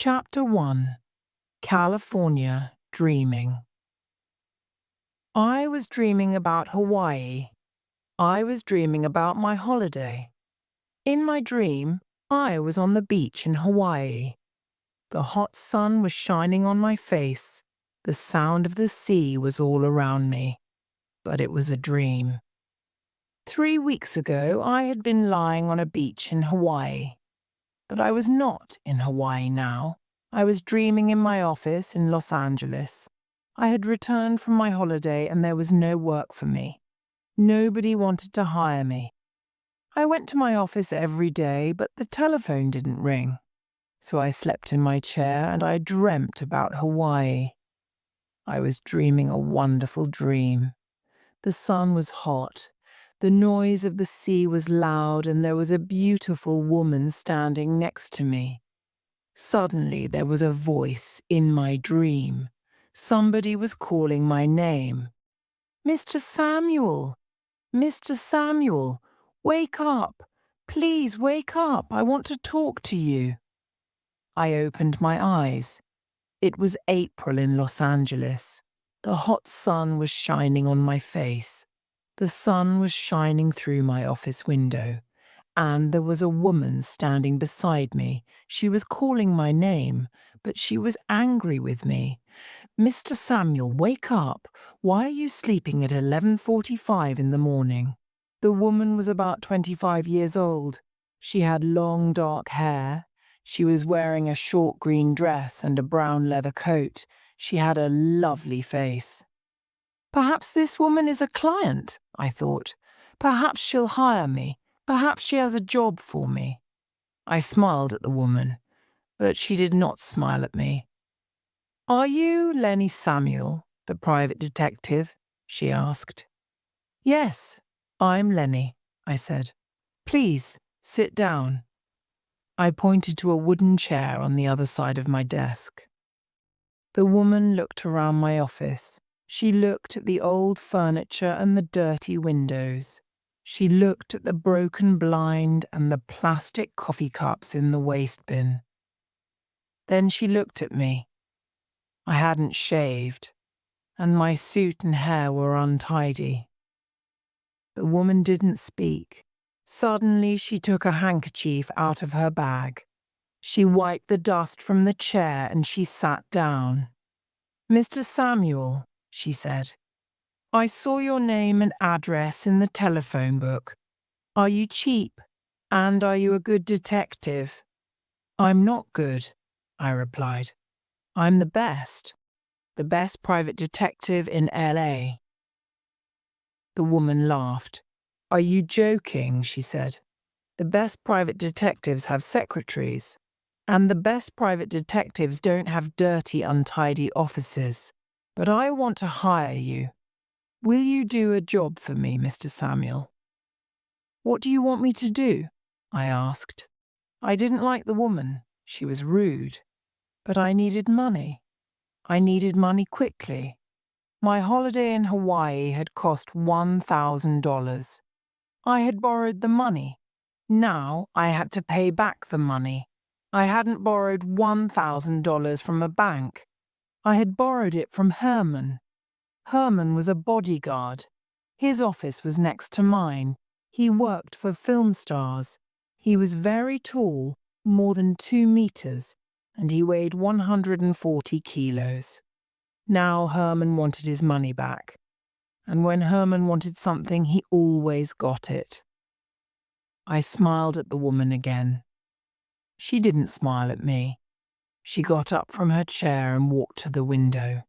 Chapter 1. California Dreaming. I was dreaming about Hawaii. I was dreaming about my holiday. In my dream, I was on the beach in Hawaii. The hot sun was shining on my face. The sound of the sea was all around me. But it was a dream. 3 weeks ago, I had been lying on a beach in Hawaii. But I was not in Hawaii now. I was dreaming in my office in Los Angeles. I had returned from my holiday and there was no work for me. Nobody wanted to hire me. I went to my office every day, but the telephone didn't ring. So I slept in my chair and I dreamt about Hawaii. I was dreaming a wonderful dream. The sun was hot. The noise of the sea was loud and there was a beautiful woman standing next to me. Suddenly there was a voice in my dream. Somebody was calling my name. "Mr. Samuel! Mr. Samuel! Wake up! Please wake up! I want to talk to you." I opened my eyes. It was April in Los Angeles. The hot sun was shining on my face. The sun was shining through my office window, and there was a woman standing beside me. She was calling my name, but she was angry with me. "Mr. Samuel, wake up. Why are you sleeping at 11:45 in the morning?" The woman was about 25 years old. She had long dark hair. She was wearing a short green dress and a brown leather coat. She had a lovely face. Perhaps this woman is a client, I thought. Perhaps she'll hire me. Perhaps she has a job for me. I smiled at the woman, but she did not smile at me. "Are you Lenny Samuel, the private detective?" she asked. "Yes, I'm Lenny," I said. "Please, sit down." I pointed to a wooden chair on the other side of my desk. The woman looked around my office. She looked at the old furniture and the dirty windows. She looked at the broken blind and the plastic coffee cups in the waste bin. Then she looked at me. I hadn't shaved, and my suit and hair were untidy. The woman didn't speak. Suddenly she took a handkerchief out of her bag. She wiped the dust from the chair and she sat down. "Mr. Samuel," she said, "I saw your name and address in the telephone book. Are you cheap? And are you a good detective?" "I'm not good," I replied. "I'm the best private detective in LA. The woman laughed. "Are you joking?" she said. "The best private detectives have secretaries, and the best private detectives don't have dirty, untidy offices. But I want to hire you. Will you do a job for me, Mr. Samuel?" "What do you want me to do?" I asked. I didn't like the woman. She was rude. But I needed money. I needed money quickly. My holiday in Hawaii had cost $1,000. I had borrowed the money. Now I had to pay back the money. I hadn't borrowed $1,000 from a bank. I had borrowed it from Herman. Herman was a bodyguard. His office was next to mine. He worked for film stars. He was very tall, more than 2 meters, and he weighed 140 kilos. Now Herman wanted his money back. And when Herman wanted something, he always got it. I smiled at the woman again. She didn't smile at me. She got up from her chair and walked to the window.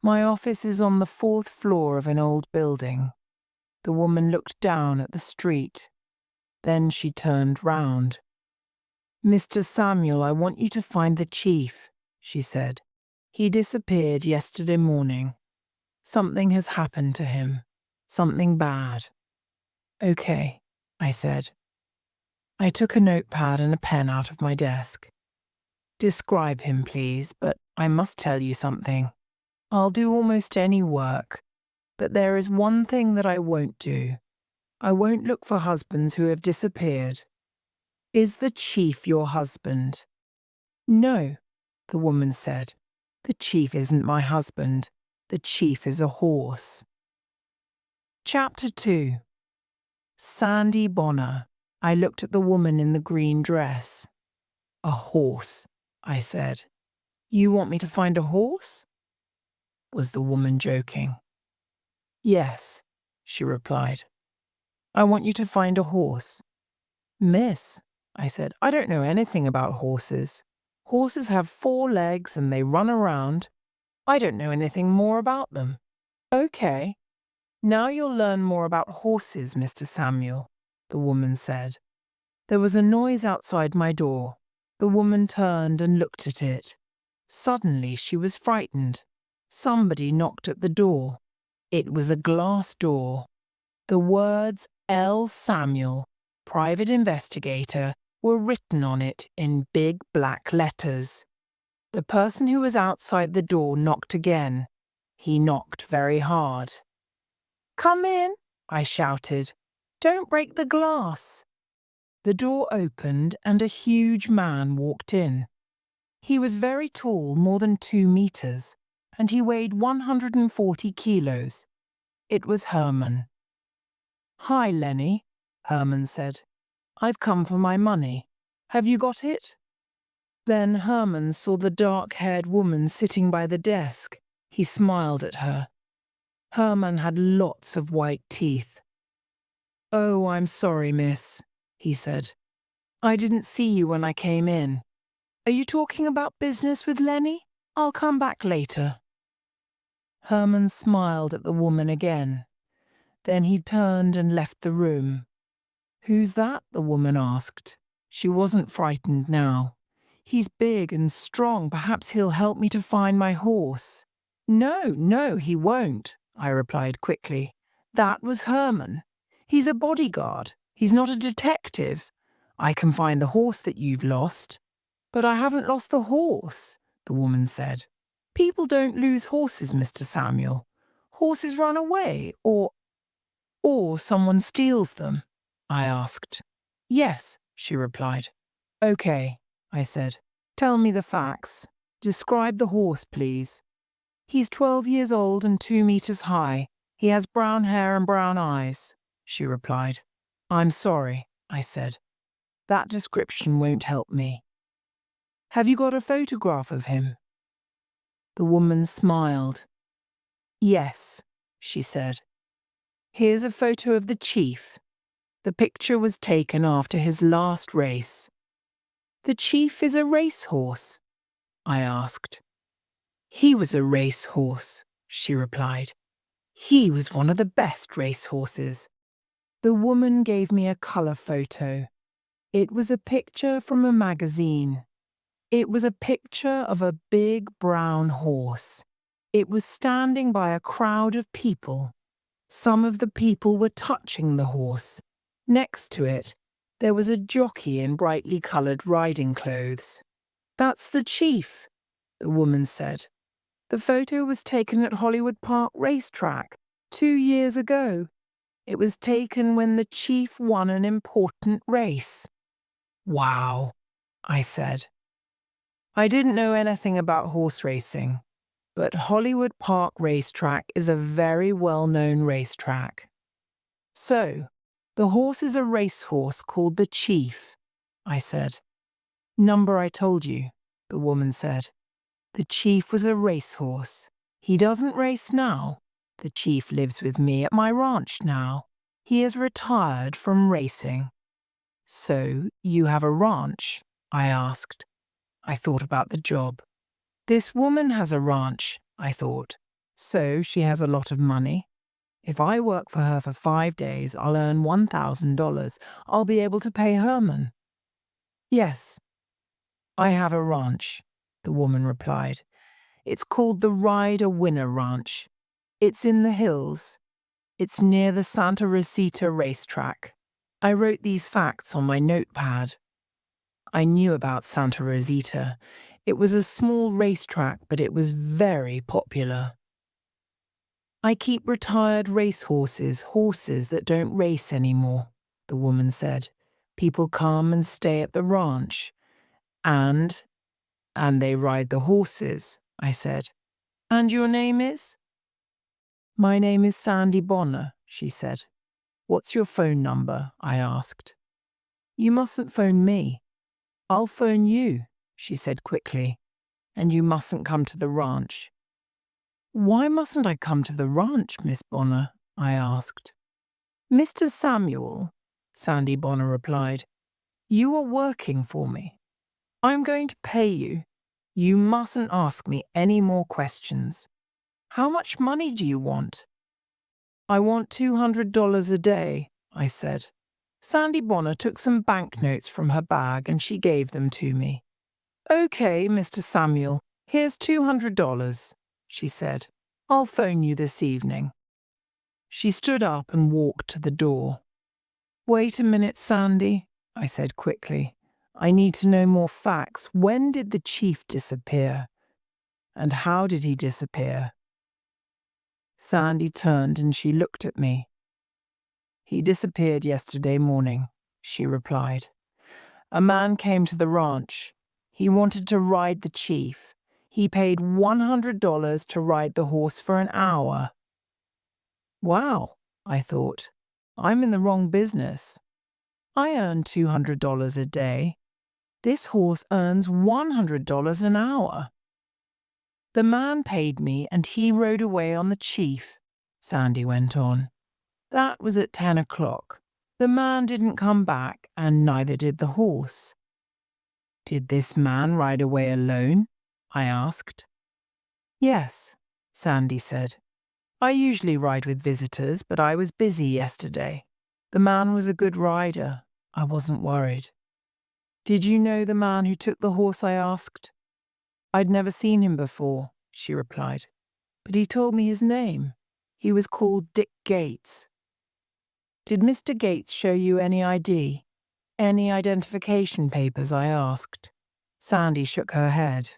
My office is on the 4th floor of an old building. The woman looked down at the street. Then she turned round. "Mr. Samuel, I want you to find the chief," she said. "He disappeared yesterday morning. Something has happened to him. Something bad." "Okay," I said. I took a notepad and a pen out of my desk. "Describe him, please, but I must tell you something. I'll do almost any work, but there is one thing that I won't do. I won't look for husbands who have disappeared. Is the chief your husband?" No, the woman said. The chief isn't my husband. The chief is a horse. Chapter 2. Sandy Bonner. I looked at the woman in the green dress. A horse, I said. You want me to find a horse? Was the woman joking? Yes, she replied. I want you to find a horse. Miss, I said, I don't know anything about horses. Horses have 4 legs and they run around. I don't know anything more about them. Okay. Now you'll learn more about horses, Mr. Samuel, the woman said. There was a noise outside my door. The woman turned and looked at it. Suddenly she was frightened. Somebody knocked at the door. It was a glass door. The words L. Samuel, private investigator, were written on it in big black letters. The person who was outside the door knocked again. He knocked very hard. Come in, I shouted. Don't break the glass. The door opened and a huge man walked in. He was very tall, more than 2 meters, and he weighed 140 kilos. It was Herman. Hi, Lenny, Herman said. I've come for my money. Have you got it? Then Herman saw the dark-haired woman sitting by the desk. He smiled at her. Herman had lots of white teeth. Oh, I'm sorry, miss, he said. I didn't see you when I came in. Are you talking about business with Lenny? I'll come back later. Herman smiled at the woman again. Then he turned and left the room. Who's that? The woman asked. She wasn't frightened now. He's big and strong. Perhaps he'll help me to find my horse. No, he won't, I replied quickly. That was Herman. He's a bodyguard. He's not a detective. I can find the horse that you've lost. But I haven't lost the horse, the woman said. People don't lose horses, Mr. Samuel. Horses run away, or someone steals them, I asked. Yes, she replied. Okay, I said. Tell me the facts. Describe the horse, please. He's 12 years old and 2 meters high. He has brown hair and brown eyes, she replied. I'm sorry, I said. That description won't help me. Have you got a photograph of him? The woman smiled. Yes, she said. Here's a photo of the chief. The picture was taken after his last race. The chief is a racehorse, I asked. He was a racehorse, she replied. He was one of the best racehorses. The woman gave me a colour photo. It was a picture from a magazine. It was a picture of a big brown horse. It was standing by a crowd of people. Some of the people were touching the horse. Next to it, there was a jockey in brightly coloured riding clothes. That's the chief, the woman said. The photo was taken at Hollywood Park Racetrack 2 years ago. It was taken when the chief won an important race. Wow, I said. I didn't know anything about horse racing, but Hollywood Park Racetrack is a very well-known racetrack. So, the horse is a racehorse called the Chief, I said. Number I told you, the woman said. The Chief was a racehorse. He doesn't race now. The Chief lives with me at my ranch now. He is retired from racing. So, you have a ranch? I asked. I thought about the job. This woman has a ranch, I thought. So, she has a lot of money. If I work for her for 5 days, I'll earn $1,000. I'll be able to pay Herman. Yes, I have a ranch, the woman replied. It's called the Ride-A-Winner Ranch. It's in the hills. It's near the Santa Rosita racetrack. I wrote these facts on my notepad. I knew about Santa Rosita. It was a small racetrack, but it was very popular. I keep retired racehorses, horses that don't race anymore, the woman said. People come and stay at the ranch. And And they ride the horses, I said. And your name is? My name is Sandy Bonner, she said. What's your phone number? I asked. You mustn't phone me. I'll phone you, she said quickly. And you mustn't come to the ranch. Why mustn't I come to the ranch, Miss Bonner? I asked. Mr. Samuel, Sandy Bonner replied, you are working for me. I'm going to pay you. You mustn't ask me any more questions. How much money do you want? I want $200 a day, I said. Sandy Bonner took some banknotes from her bag and she gave them to me. Okay, Mr. Samuel, here's $200, she said. I'll phone you this evening. She stood up and walked to the door. Wait a minute, Sandy, I said quickly. I need to know more facts. When did the chief disappear? And how did he disappear? Sandy turned and she looked at me. He disappeared yesterday morning, she replied. A man came to the ranch. He wanted to ride the chief. He paid $100 to ride the horse for an hour. Wow, I thought. I'm in the wrong business. I earn $200 a day. This horse earns $100 an hour. The man paid me and he rode away on the chief, Sandy went on. That was at 10 o'clock. The man didn't come back and neither did the horse. Did this man ride away alone? I asked. Yes, Sandy said. I usually ride with visitors, but I was busy yesterday. The man was a good rider. I wasn't worried. Did you know the man who took the horse? I asked. I'd never seen him before, she replied. But he told me his name. He was called Dick Gates. Did Mr. Gates show you any ID? Any identification papers? I asked. Sandy shook her head.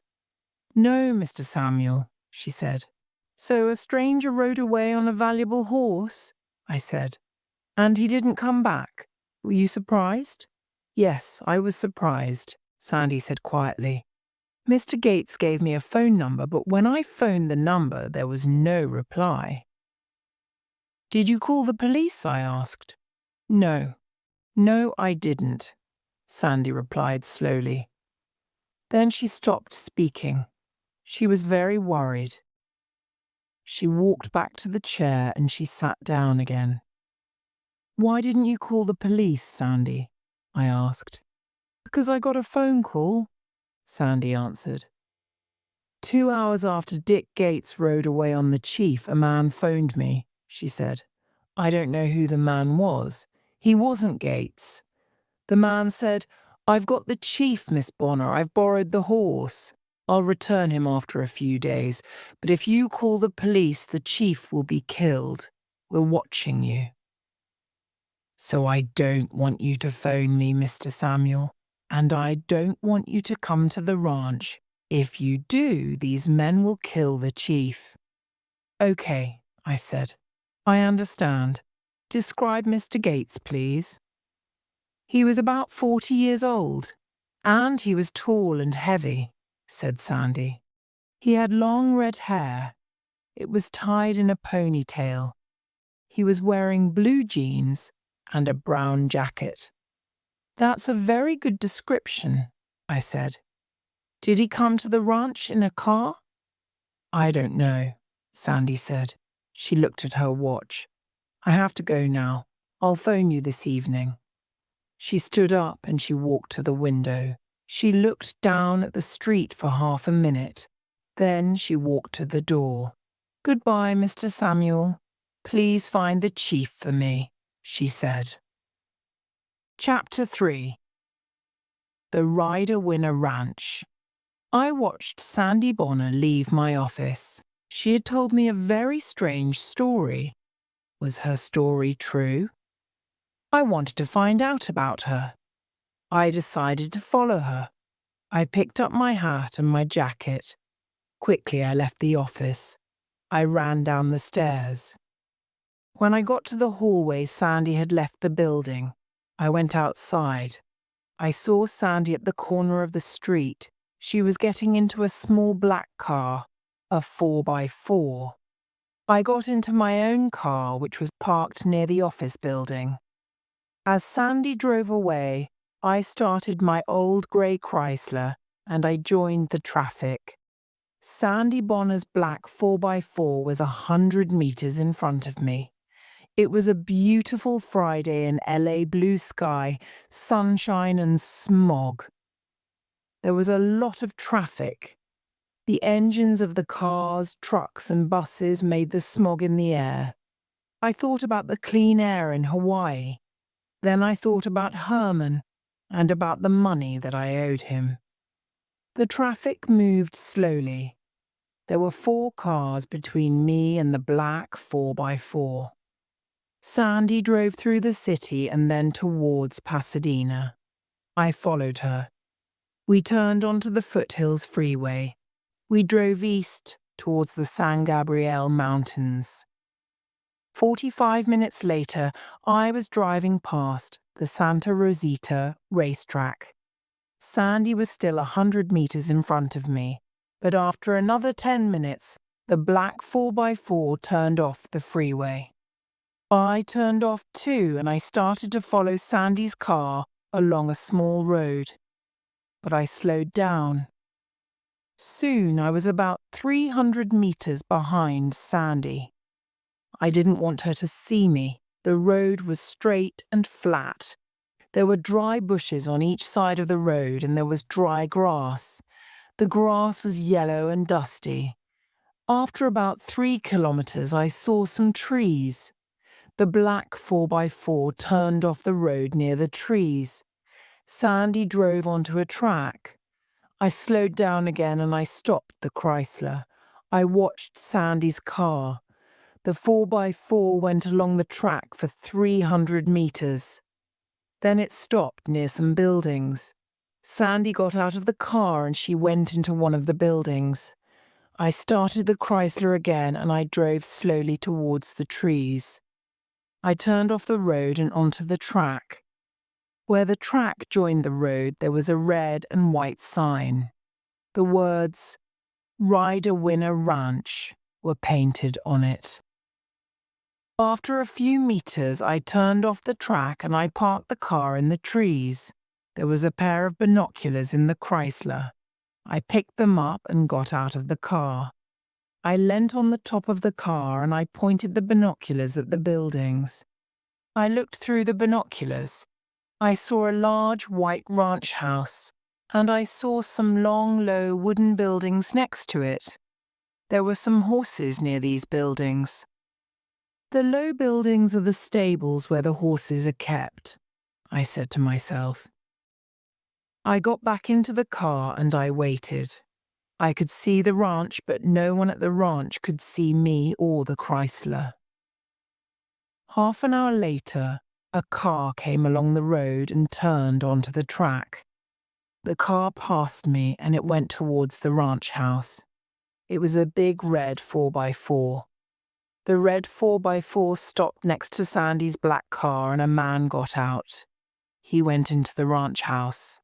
No, Mr. Samuel, she said. So a stranger rode away on a valuable horse? I said. And he didn't come back. Were you surprised? Yes, I was surprised, Sandy said quietly. Mr. Gates gave me a phone number, but when I phoned the number, there was no reply. Did you call the police? I asked. No, I didn't, Sandy replied slowly. Then she stopped speaking. She was very worried. She walked back to the chair and she sat down again. Why didn't you call the police, Sandy? I asked. Because I got a phone call, Sandy answered. 2 hours after Dick Gates rode away on the chief, a man phoned me, she said. I don't know who the man was. He wasn't Gates. The man said, I've got the chief, Miss Bonner. I've borrowed the horse. I'll return him after a few days. But if you call the police, the chief will be killed. We're watching you. So I don't want you to phone me, Mr. Samuel. And I don't want you to come to the ranch. If you do, these men will kill the chief. Okay, I said. I understand. Describe Mr. Gates, please. He was about 40 years old, and he was tall and heavy, said Sandy. He had long red hair. It was tied in a ponytail. He was wearing blue jeans and a brown jacket. That's a very good description, I said. Did he come to the ranch in a car? I don't know, Sandy said. She looked at her watch. I have to go now. I'll phone you this evening. She stood up and she walked to the window. She looked down at the street for half a minute. Then she walked to the door. Goodbye, Mr. Samuel. Please find the chief for me, she said. Chapter 3. The Rider-Winner Ranch. I watched Sandy Bonner leave my office. She had told me a very strange story. Was her story true? I wanted to find out about her. I decided to follow her. I picked up my hat and my jacket. Quickly I left the office. I ran down the stairs. When I got to the hallway, Sandy had left the building. I went outside. I saw Sandy at the corner of the street. She was getting into a small black car, a 4x4. I got into my own car, which was parked near the office building. As Sandy drove away, I started my old grey Chrysler and I joined the traffic. Sandy Bonner's black 4x4 was 100 meters in front of me. It was a beautiful Friday in LA, blue sky, sunshine and smog. There was a lot of traffic. The engines of the cars, trucks and buses made the smog in the air. I thought about the clean air in Hawaii. Then I thought about Herman and about the money that I owed him. The traffic moved slowly. There were 4 cars between me and the black 4x4. Sandy drove through the city and then towards Pasadena. I followed her. We turned onto the Foothills Freeway. We drove east towards the San Gabriel Mountains. 45 minutes later, I was driving past the Santa Rosita racetrack. Sandy was still 100 meters in front of me, but after another 10 minutes, the black 4x4 turned off the freeway. I turned off too and I started to follow Sandy's car along a small road. But I slowed down. Soon I was about 300 meters behind Sandy. I didn't want her to see me. The road was straight and flat. There were dry bushes on each side of the road and there was dry grass. The grass was yellow and dusty. After about 3 kilometers, I saw some trees. The black 4x4 turned off the road near the trees. Sandy drove onto a track. I slowed down again and I stopped the Chrysler. I watched Sandy's car. The 4x4 went along the track for 300 meters. Then it stopped near some buildings. Sandy got out of the car and she went into one of the buildings. I started the Chrysler again and I drove slowly towards the trees. I turned off the road and onto the track. Where the track joined the road, there was a red and white sign. The words, "Rider Winner Ranch," were painted on it. After a few meters, I turned off the track and I parked the car in the trees. There was a pair of binoculars in the Chrysler. I picked them up and got out of the car. I leant on the top of the car and I pointed the binoculars at the buildings. I looked through the binoculars. I saw a large white ranch house, and I saw some long, low wooden buildings next to it. There were some horses near these buildings. The low buildings are the stables where the horses are kept, I said to myself. I got back into the car and I waited. I could see the ranch, but no one at the ranch could see me or the Chrysler. Half an hour later, a car came along the road and turned onto the track. The car passed me and it went towards the ranch house. It was a big red 4x4. The red 4x4 stopped next to Sandy's black car and a man got out. He went into the ranch house.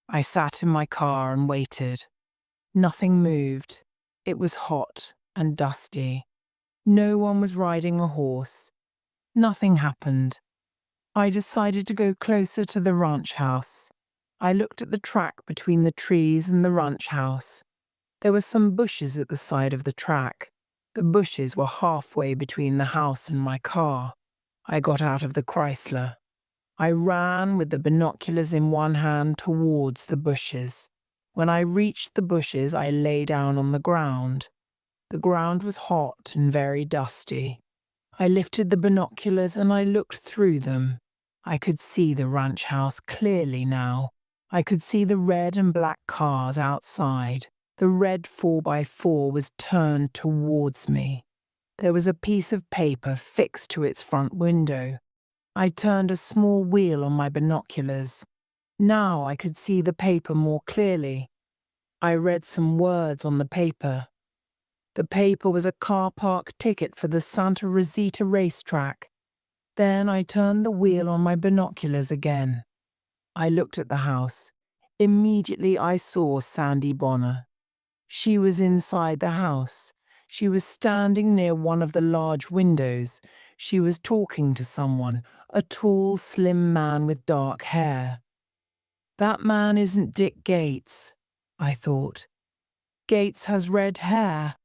I sat in my car and waited. Nothing moved. It was hot and dusty. No one was riding a horse. Nothing happened. I decided to go closer to the ranch house. I looked at the track between the trees and the ranch house. There were some bushes at the side of the track. The bushes were halfway between the house and my car. I got out of the Chrysler. I ran with the binoculars in one hand towards the bushes. When I reached the bushes, I lay down on the ground. The ground was hot and very dusty. I lifted the binoculars and I looked through them. I could see the ranch house clearly now. I could see the red and black cars outside. The red 4x4 was turned towards me. There was a piece of paper fixed to its front window. I turned a small wheel on my binoculars. Now I could see the paper more clearly. I read some words on the paper. The paper was a car park ticket for the Santa Rosita racetrack. Then I turned the wheel on my binoculars again. I looked at the house. Immediately I saw Sandy Bonner. She was inside the house. She was standing near one of the large windows. She was talking to someone, a tall, slim man with dark hair. That man isn't Dick Gates, I thought. Gates has red hair.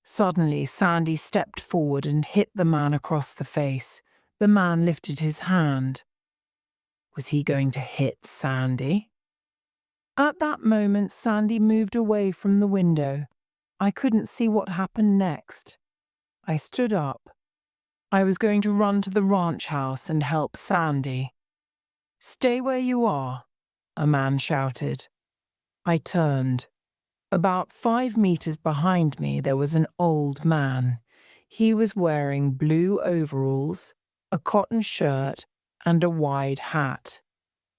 Suddenly, Sandy stepped forward and hit the man across the face. The man lifted his hand. Was he going to hit Sandy? At that moment, Sandy moved away from the window. I couldn't see what happened next. I stood up. I was going to run to the ranch house and help Sandy. "Stay where you are," a man shouted. I turned. About 5 meters behind me, there was an old man. He was wearing blue overalls, a cotton shirt, and a wide hat.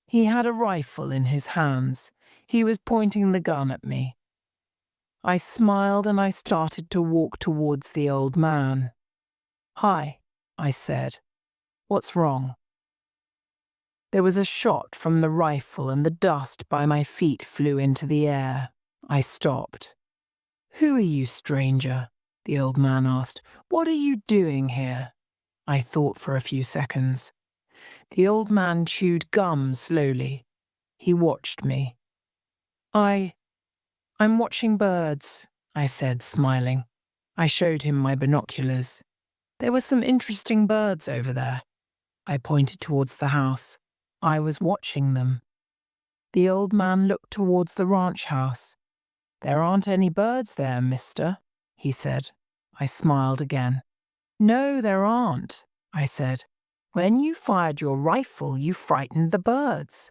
He had a rifle in his hands. He was pointing the gun at me. I smiled and I started to walk towards the old man. "Hi," I said. "What's wrong?" There was a shot from the rifle and the dust by my feet flew into the air. I stopped. "Who are you, stranger?" the old man asked. "What are you doing here?" I thought for a few seconds. The old man chewed gum slowly. He watched me. I'm watching birds," I said, smiling. I showed him my binoculars. There were some interesting birds over there. I pointed towards the house. I was watching them. The old man looked towards the ranch house. "There aren't any birds there, mister," he said. I smiled again. "No, there aren't," I said. "When you fired your rifle, you frightened the birds."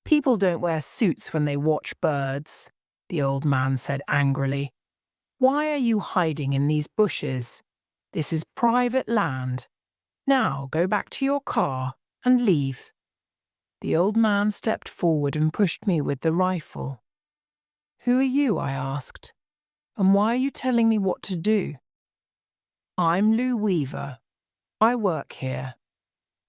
"People don't wear suits when they watch birds," the old man said angrily. "Why are you hiding in these bushes? This is private land. Now go back to your car and leave." The old man stepped forward and pushed me with the rifle. "Who are you?" I asked. "And why are you telling me what to do?" "I'm Lou Weaver. I work here.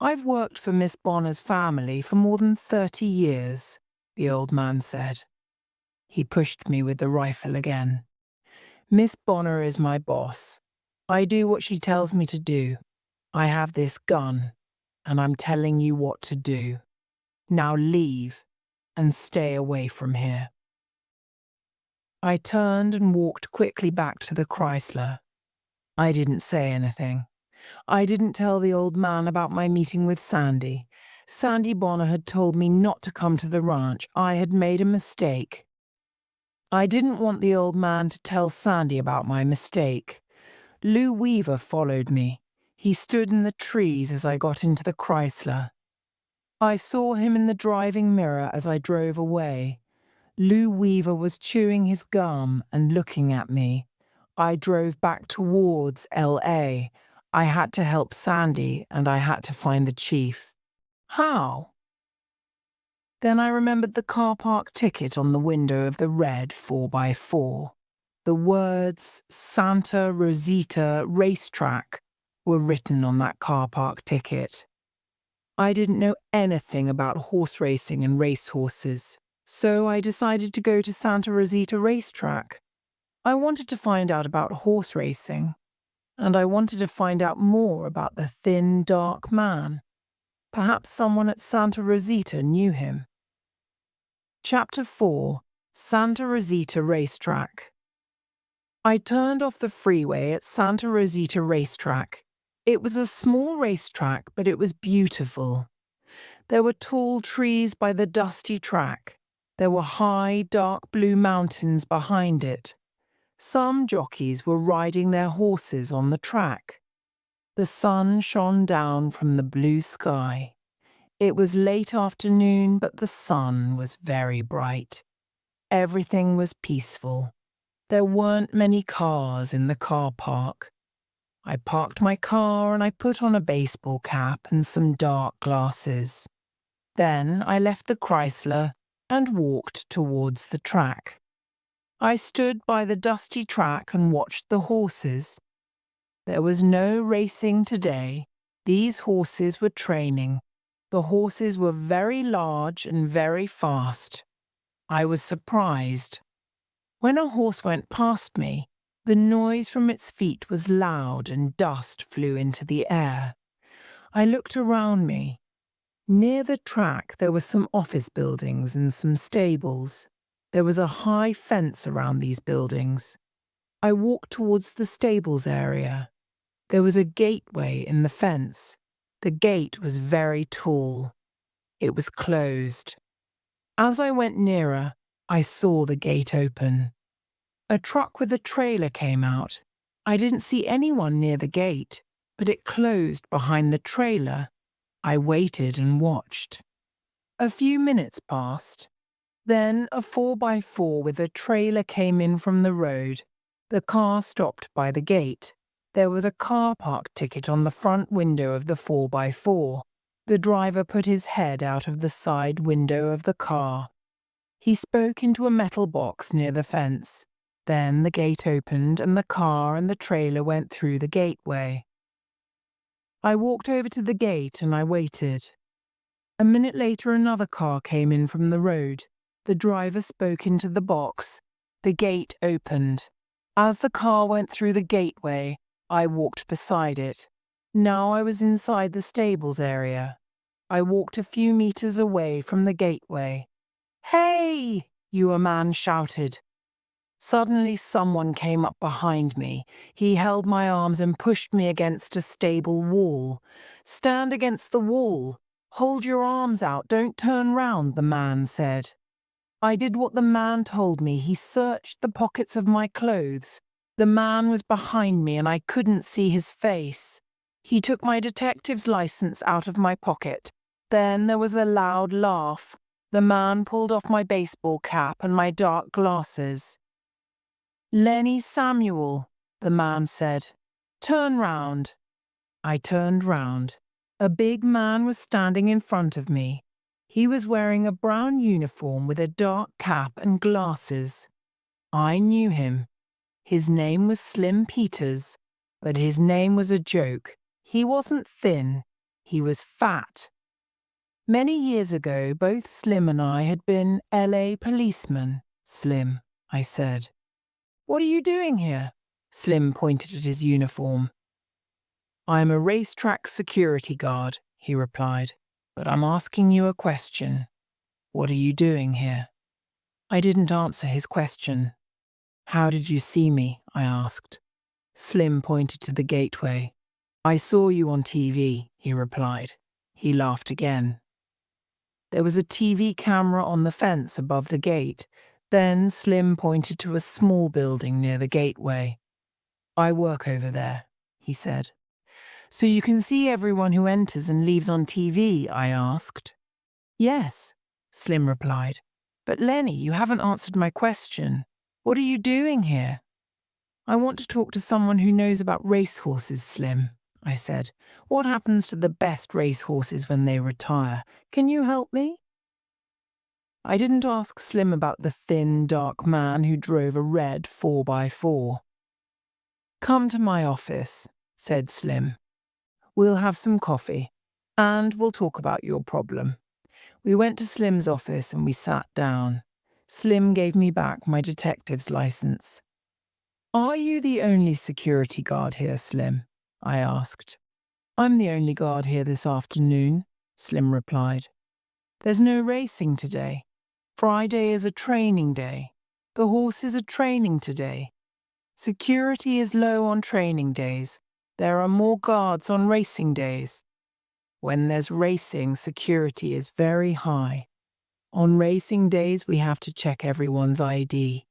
I've worked for Miss Bonner's family for more than 30 years, the old man said. He pushed me with the rifle again. "Miss Bonner is my boss. I do what she tells me to do. I have this gun, and I'm telling you what to do. Now leave and stay away from here." I turned and walked quickly back to the Chrysler. I didn't say anything. I didn't tell the old man about my meeting with Sandy. Sandy Bonner had told me not to come to the ranch. I had made a mistake. I didn't want the old man to tell Sandy about my mistake. Lou Weaver followed me. He stood in the trees as I got into the Chrysler. I saw him in the driving mirror as I drove away. Lou Weaver was chewing his gum and looking at me. I drove back towards L.A. I had to help Sandy and I had to find the chief. How? Then I remembered the car park ticket on the window of the red 4x4. The words Santa Rosita Racetrack were written on that car park ticket. I didn't know anything about horse racing and racehorses, so I decided to go to Santa Rosita Racetrack. I wanted to find out about horse racing, and I wanted to find out more about the thin, dark man. Perhaps someone at Santa Rosita knew him. Chapter 4: Santa Rosita Racetrack. I turned off the freeway at Santa Rosita Racetrack. It was a small racetrack, but it was beautiful. There were tall trees by the dusty track. There were high, dark blue mountains behind it. Some jockeys were riding their horses on the track. The sun shone down from the blue sky. It was late afternoon, but the sun was very bright. Everything was peaceful. There weren't many cars in the car park. I parked my car and I put on a baseball cap and some dark glasses. Then I left the Chrysler and walked towards the track. I stood by the dusty track and watched the horses. There was no racing today. These horses were training. The horses were very large and very fast. I was surprised. When a horse went past me, the noise from its feet was loud and dust flew into the air. I looked around me. Near the track there were some office buildings and some stables. There was a high fence around these buildings. I walked towards the stables area. There was a gateway in the fence. The gate was very tall. It was closed. As I went nearer, I saw the gate open. A truck with a trailer came out. I didn't see anyone near the gate, but it closed behind the trailer. I waited and watched. A few minutes passed. Then a 4x4 with a trailer came in from the road. The car stopped by the gate. There was a car park ticket on the front window of the 4x4. The driver put his head out of the side window of the car. He spoke into a metal box near the fence. Then the gate opened and the car and the trailer went through the gateway. I walked over to the gate and I waited. A minute later, another car came in from the road. The driver spoke into the box. The gate opened. As the car went through the gateway, I walked beside it. Now I was inside the stables area. I walked a few meters away from the gateway. "Hey!" a man shouted. Suddenly someone came up behind me. He held my arms and pushed me against a stable wall. "Stand against the wall. Hold your arms out. Don't turn round," the man said. I did what the man told me. He searched the pockets of my clothes. The man was behind me and I couldn't see his face. He took my detective's license out of my pocket. Then there was a loud laugh. The man pulled off my baseball cap and my dark glasses. "Lenny Samuel," the man said. "Turn round." I turned round. A big man was standing in front of me. He was wearing a brown uniform with a dark cap and glasses. I knew him. His name was Slim Peters, but his name was a joke. He wasn't thin. He was fat. Many years ago, both Slim and I had been LA policemen. "Slim," I said. "What are you doing here?" Slim pointed at his uniform. "I am a racetrack security guard," he replied, "but I'm asking you a question. What are you doing here?" I didn't answer his question. "How did you see me?" I asked. Slim pointed to the gateway. "I saw you on TV," he replied. He laughed again. There was a TV camera on the fence above the gate. Then Slim pointed to a small building near the gateway. "I work over there," he said. "So you can see everyone who enters and leaves on TV?" I asked. "Yes," Slim replied. "But Lenny, you haven't answered my question. What are you doing here?" "I want to talk to someone who knows about racehorses, Slim," I said. "What happens to the best racehorses when they retire? Can you help me?" I didn't ask Slim about the thin, dark man who drove a red 4x4. "Come to my office," said Slim. "We'll have some coffee, and we'll talk about your problem." We went to Slim's office and we sat down. Slim gave me back my detective's license. "Are you the only security guard here, Slim?" I asked. "I'm the only guard here this afternoon," Slim replied. "There's no racing today. Friday is a training day. The horses are training today. Security is low on training days. There are more guards on racing days. When there's racing, security is very high. On racing days, we have to check everyone's ID.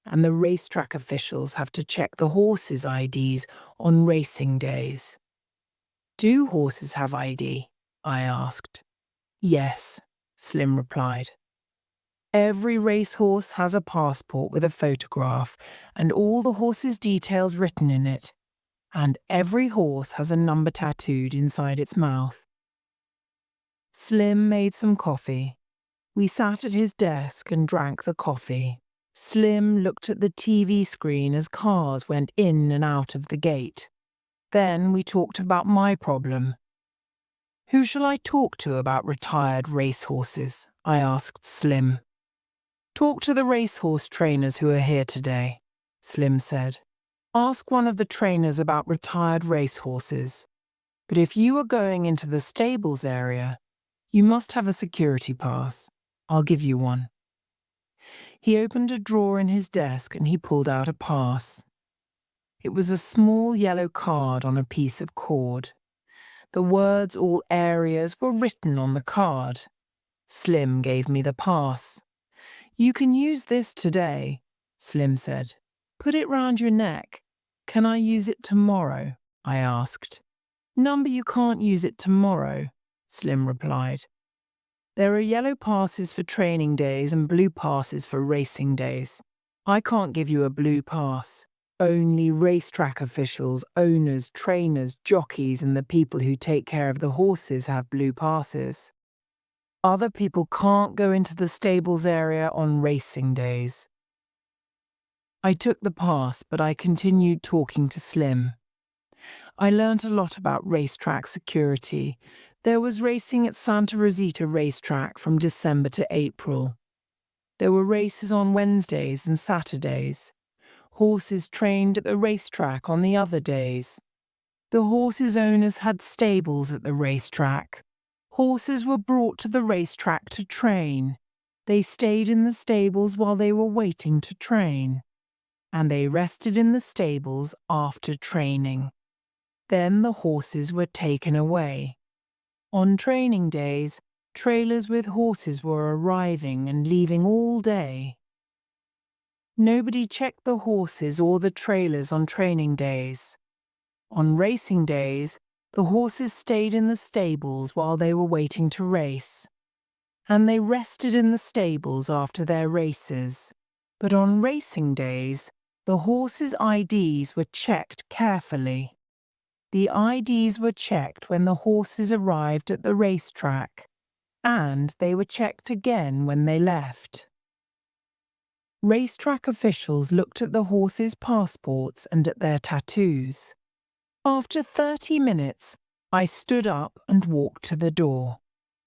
And the racetrack officials have to check the horses' IDs on racing days." "Do horses have ID?" I asked. "Yes," Slim replied. "Every racehorse has a passport with a photograph and all the horse's details written in it. And every horse has a number tattooed inside its mouth." Slim made some coffee. We sat at his desk and drank the coffee. Slim looked at the TV screen as cars went in and out of the gate. Then we talked about my problem. Who shall I talk to about retired racehorses? I asked Slim. Talk to the racehorse trainers who are here today, Slim said. Ask one of the trainers about retired racehorses. But if you are going into the stables area, you must have a security pass. I'll give you one. He opened a drawer in his desk and he pulled out a pass. It was a small yellow card on a piece of cord. The words "all areas" were written on the card. Slim gave me the pass. You can use this today, Slim said. Put it round your neck. Can I use it tomorrow? I asked. Number, you can't use it tomorrow, Slim replied. There are yellow passes for training days and blue passes for racing days. I can't give you a blue pass. Only racetrack officials, owners, trainers, jockeys, and the people who take care of the horses have blue passes. Other people can't go into the stables area on racing days. I took the pass, but I continued talking to Slim. I learned a lot about racetrack security. There was racing at Santa Rosita racetrack from December to April. There were races on Wednesdays and Saturdays. Horses trained at the racetrack on the other days. The horses' owners had stables at the racetrack. Horses were brought to the racetrack to train. They stayed in the stables while they were waiting to train. And they rested in the stables after training. Then the horses were taken away. On training days, trailers with horses were arriving and leaving all day. Nobody checked the horses or the trailers on training days. On racing days, the horses stayed in the stables while they were waiting to race. And they rested in the stables after their races. But on racing days, the horses' IDs were checked carefully. The IDs were checked when the horses arrived at the racetrack, and they were checked again when they left. Racetrack officials looked at the horses' passports and at their tattoos. After 30 minutes, I stood up and walked to the door.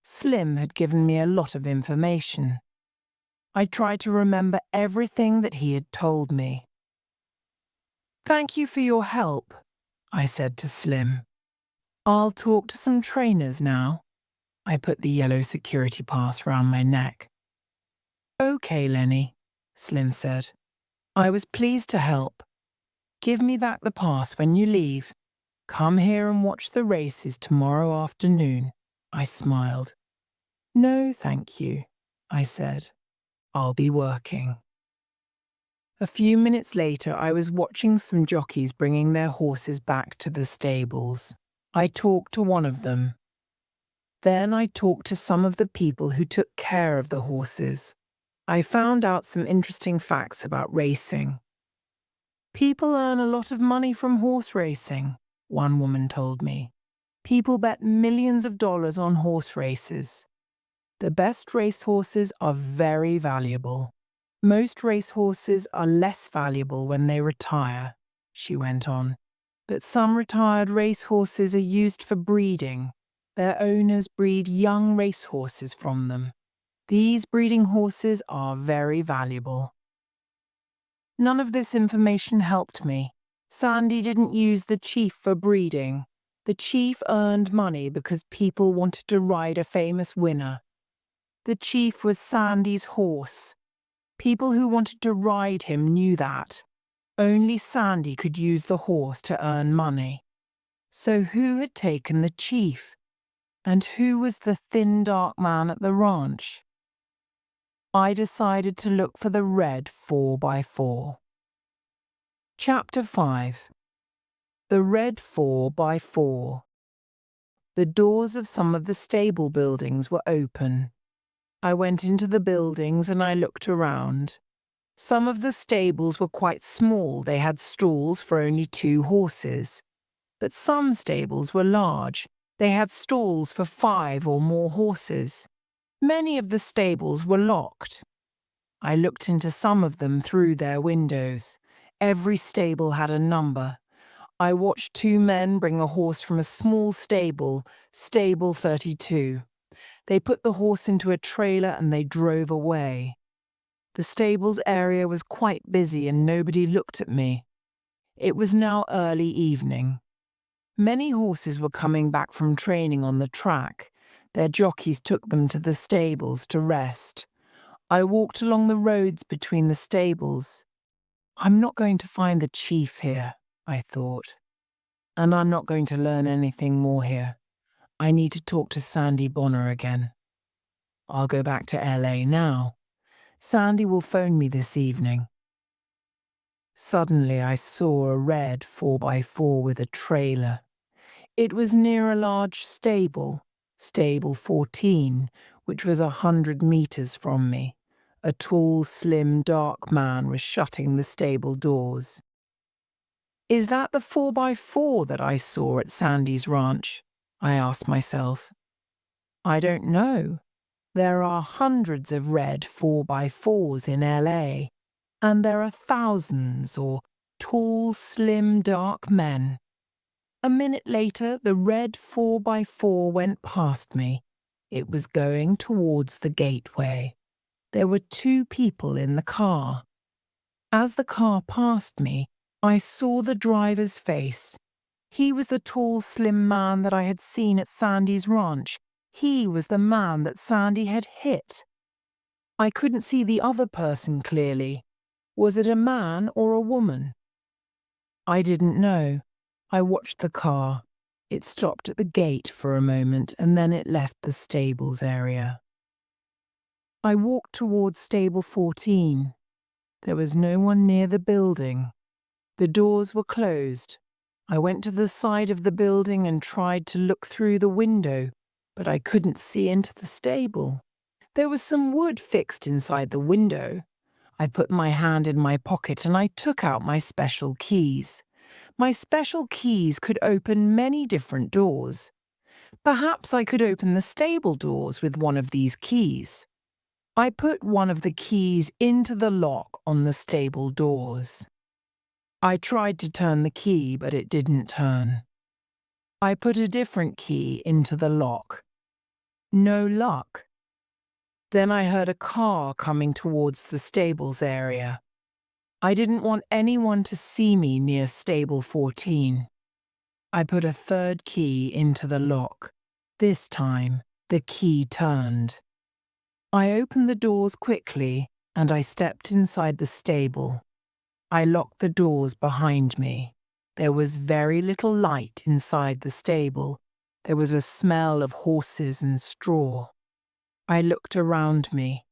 Slim had given me a lot of information. I tried to remember everything that he had told me. Thank you for your help, I said to Slim. I'll talk to some trainers now. I put the yellow security pass round my neck. Okay, Lenny, Slim said. I was pleased to help. Give me back the pass when you leave. Come here and watch the races tomorrow afternoon. I smiled. No, thank you, I said. I'll be working. A few minutes later, I was watching some jockeys bringing their horses back to the stables. I talked to one of them. Then I talked to some of the people who took care of the horses. I found out some interesting facts about racing. People earn a lot of money from horse racing, one woman told me. People bet millions of dollars on horse races. The best racehorses are very valuable. Most racehorses are less valuable when they retire, she went on. But some retired racehorses are used for breeding. Their owners breed young racehorses from them. These breeding horses are very valuable. None of this information helped me. Sandy didn't use the chief for breeding. The chief earned money because people wanted to ride a famous winner. The chief was Sandy's horse. People who wanted to ride him knew that. Only Sandy could use the horse to earn money. So who had taken the chief? And who was the thin, dark man at the ranch? I decided to look for the red 4x4. Chapter 5. The red 4x4. The doors of some of the stable buildings were open. I went into the buildings and I looked around. Some of the stables were quite small. They had stalls for only 2 horses. But some stables were large. They had stalls for 5 or more horses. Many of the stables were locked. I looked into some of them through their windows. Every stable had a number. I watched two men bring a horse from a small stable, stable 32. They put the horse into a trailer and they drove away. The stables area was quite busy and nobody looked at me. It was now early evening. Many horses were coming back from training on the track. Their jockeys took them to the stables to rest. I walked along the roads between the stables. I'm not going to find the chief here, I thought. And I'm not going to learn anything more here. I need to talk to Sandy Bonner again. I'll go back to LA now. Sandy will phone me this evening. Suddenly I saw a red 4x4 with a trailer. It was near a large stable, stable 14, which was 100 meters from me. A tall, slim, dark man was shutting the stable doors. Is that the 4x4 that I saw at Sandy's ranch? I asked myself. I don't know. There are hundreds of red 4x4s in LA, and there are thousands or tall, slim, dark men. A minute later, the red 4x4 went past me. It was going towards the gateway. There were two people in the car. As the car passed me, I saw the driver's face. He was the tall, slim man that I had seen at Sandy's ranch. He was the man that Sandy had hit. I couldn't see the other person clearly. Was it a man or a woman? I didn't know. I watched the car. It stopped at the gate for a moment and then it left the stables area. I walked towards stable 14. There was no one near the building. The doors were closed. I went to the side of the building and tried to look through the window, but I couldn't see into the stable. There was some wood fixed inside the window. I put my hand in my pocket and I took out my special keys. My special keys could open many different doors. Perhaps I could open the stable doors with one of these keys. I put one of the keys into the lock on the stable doors. I tried to turn the key, but it didn't turn. I put a different key into the lock. No luck. Then I heard a car coming towards the stables area. I didn't want anyone to see me near stable 14. I put a third key into the lock. This time, the key turned. I opened the doors quickly and I stepped inside the stable. I locked the doors behind me. There was very little light inside the stable. There was a smell of horses and straw. I looked around me.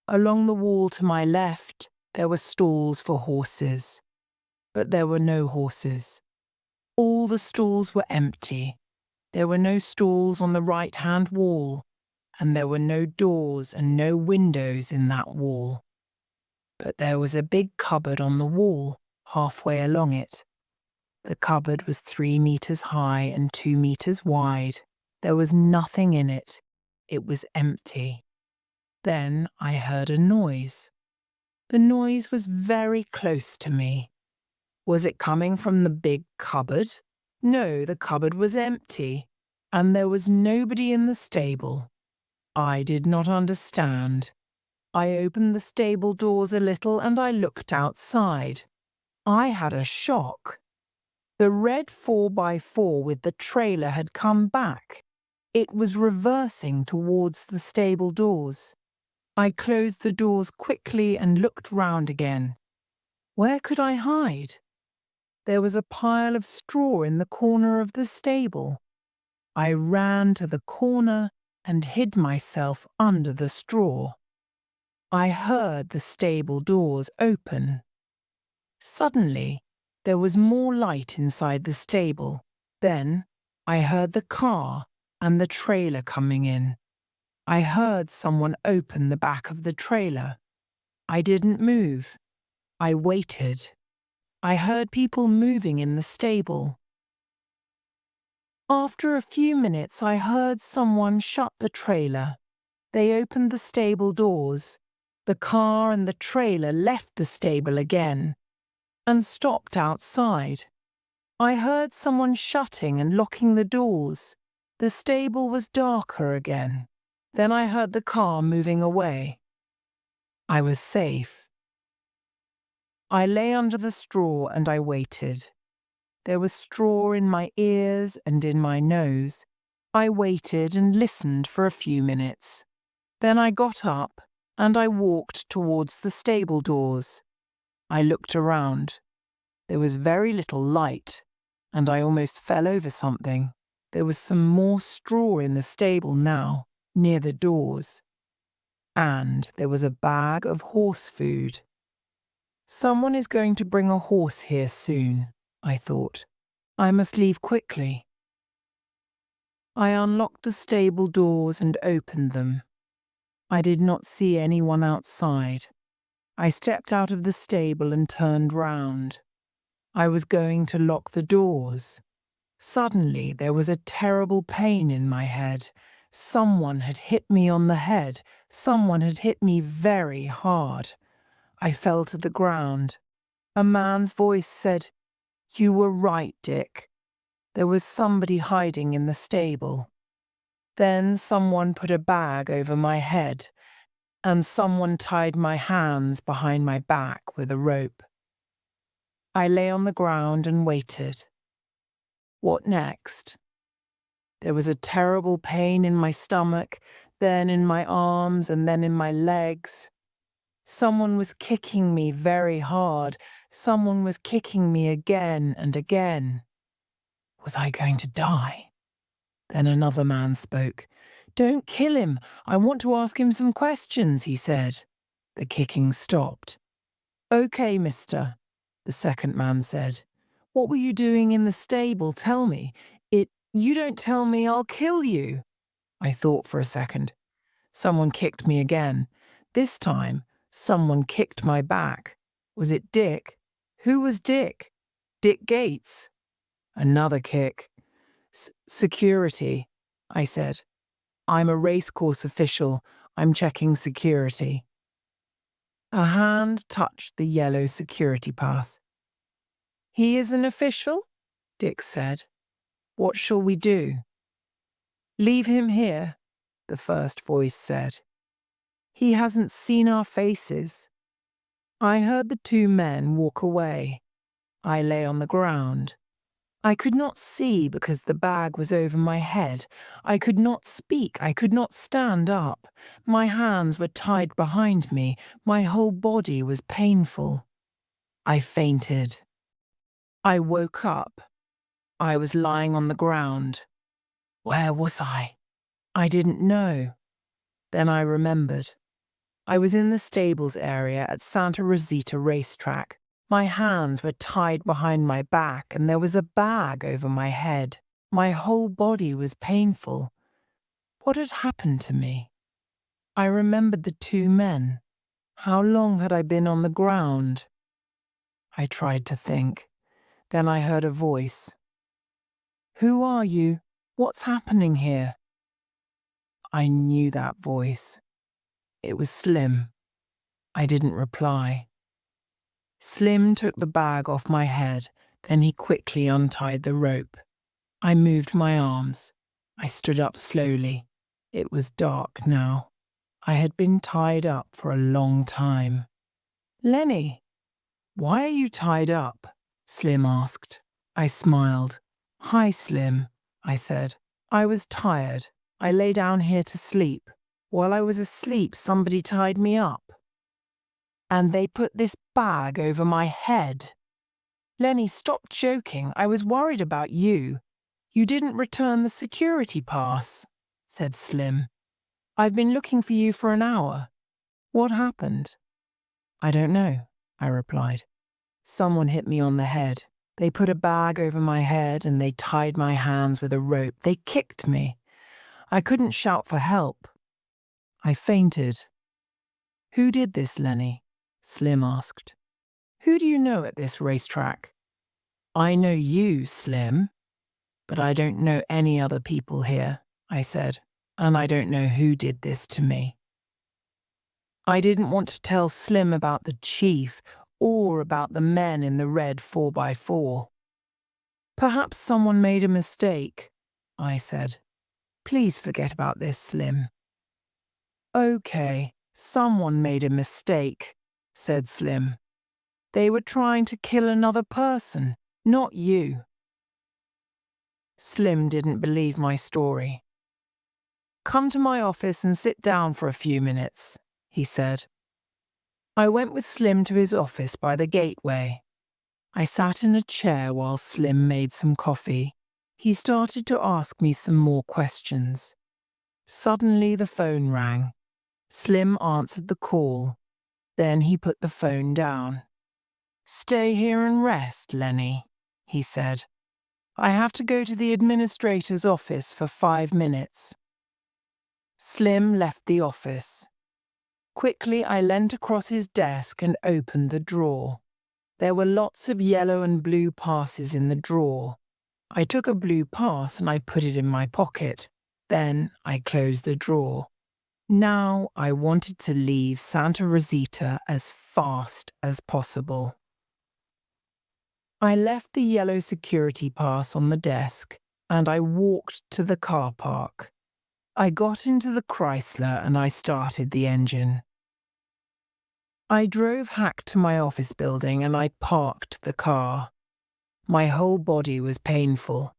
Along the wall to my left, there were stalls for horses. But there were no horses. All the stalls were empty. There were no stalls on the right-hand wall, and there were no doors and no windows in that wall. But there was a big cupboard on the wall, halfway along it. The cupboard was 3 meters high and 2 meters wide. There was nothing in it. It was empty. Then I heard a noise. The noise was very close to me. Was it coming from the big cupboard? No, the cupboard was empty, and there was nobody in the stable. I did not understand. I opened the stable doors a little and I looked outside. I had a shock. The red 4x4 with the trailer had come back. It was reversing towards the stable doors. I closed the doors quickly and looked round again. Where could I hide? There was a pile of straw in the corner of the stable. I ran to the corner and hid myself under the straw. I heard the stable doors open. Suddenly, there was more light inside the stable. Then, I heard the car and the trailer coming in. I heard someone open the back of the trailer. I didn't move. I waited. I heard people moving in the stable. After a few minutes, I heard someone shut the trailer. They opened the stable doors. The car and the trailer left the stable again and stopped outside. I heard someone shutting and locking the doors. The stable was darker again. Then I heard the car moving away. I was safe. I lay under the straw and I waited. There was straw in my ears and in my nose. I waited and listened for a few minutes. Then I got up and I walked towards the stable doors. I looked around. There was very little light, and I almost fell over something. There was some more straw in the stable now, near the doors. And there was a bag of horse food. Someone is going to bring a horse here soon, I thought. I must leave quickly. I unlocked the stable doors and opened them. I did not see anyone outside. I stepped out of the stable and turned round. I was going to lock the doors. Suddenly there was a terrible pain in my head. Someone had hit me on the head. Someone had hit me very hard. I fell to the ground. A man's voice said, "You were right, Dick. There was somebody hiding in the stable." Then someone put a bag over my head, and someone tied my hands behind my back with a rope. I lay on the ground and waited. What next? There was a terrible pain in my stomach, then in my arms, and then in my legs. Someone was kicking me very hard. Someone was kicking me again and again. Was I going to die? Then another man spoke. "Don't kill him. I want to ask him some questions," he said. The kicking stopped. "Okay, mister," the second man said. "What were you doing in the stable? Tell me. You don't tell me, I'll kill you." I thought for a second. Someone kicked me again. This time, someone kicked my back. Was it Dick? Who was Dick? Dick Gates. Another kick. Security, I said. "I'm a racecourse official. I'm checking security." A hand touched the yellow security pass. "He is an official?" Dick said. "What shall we do?" "Leave him here," the first voice said. "He hasn't seen our faces." I heard the two men walk away. I lay on the ground. I could not see because the bag was over my head. I could not speak. I could not stand up. My hands were tied behind me. My whole body was painful. I fainted. I woke up. I was lying on the ground. Where was I? I didn't know. Then I remembered. I was in the stables area at Santa Rosita racetrack. My hands were tied behind my back and there was a bag over my head. My whole body was painful. What had happened to me? I remembered the two men. How long had I been on the ground? I tried to think. Then I heard a voice. "Who are you? What's happening here?" I knew that voice. It was Slim. I didn't reply. Slim took the bag off my head, then he quickly untied the rope. I moved my arms. I stood up slowly. It was dark now. I had been tied up for a long time. "Lenny, why are you tied up?" Slim asked. I smiled. "Hi, Slim," I said. "I was tired. I lay down here to sleep. While I was asleep, somebody tied me up. And they put this bag over my head." "Lenny, stop joking. I was worried about you. You didn't return the security pass," said Slim. "I've been looking for you for an hour. What happened?" "I don't know," I replied. "Someone hit me on the head. They put a bag over my head and they tied my hands with a rope. They kicked me. I couldn't shout for help. I fainted." "Who did this, Lenny?" Slim asked. "Who do you know at this racetrack?" "I know you, Slim, but I don't know any other people here," I said, "and I don't know who did this to me." I didn't want to tell Slim about the chief or about the men in the red 4x4. Perhaps someone made a mistake, I said. Please forget about this, Slim. Okay, someone made a mistake, said Slim. They were trying to kill another person, not you. Slim didn't believe my story. Come to my office and sit down for a few minutes, he said. I went with Slim to his office by the gateway. I sat in a chair while Slim made some coffee. He started to ask me some more questions. Suddenly the phone rang. Slim answered the call. Then he put the phone down. Stay here and rest, Lenny, he said. I have to go to the administrator's office for 5 minutes. Slim left the office. Quickly I leant across his desk and opened the drawer. There were lots of yellow and blue passes in the drawer. I took a blue pass and I put it in my pocket. Then I closed the drawer. Now I wanted to leave Santa Rosita as fast as possible. I left the yellow security pass on the desk and I walked to the car park. I got into the Chrysler and I started the engine. I drove hack to my office building and I parked the car. My whole body was painful.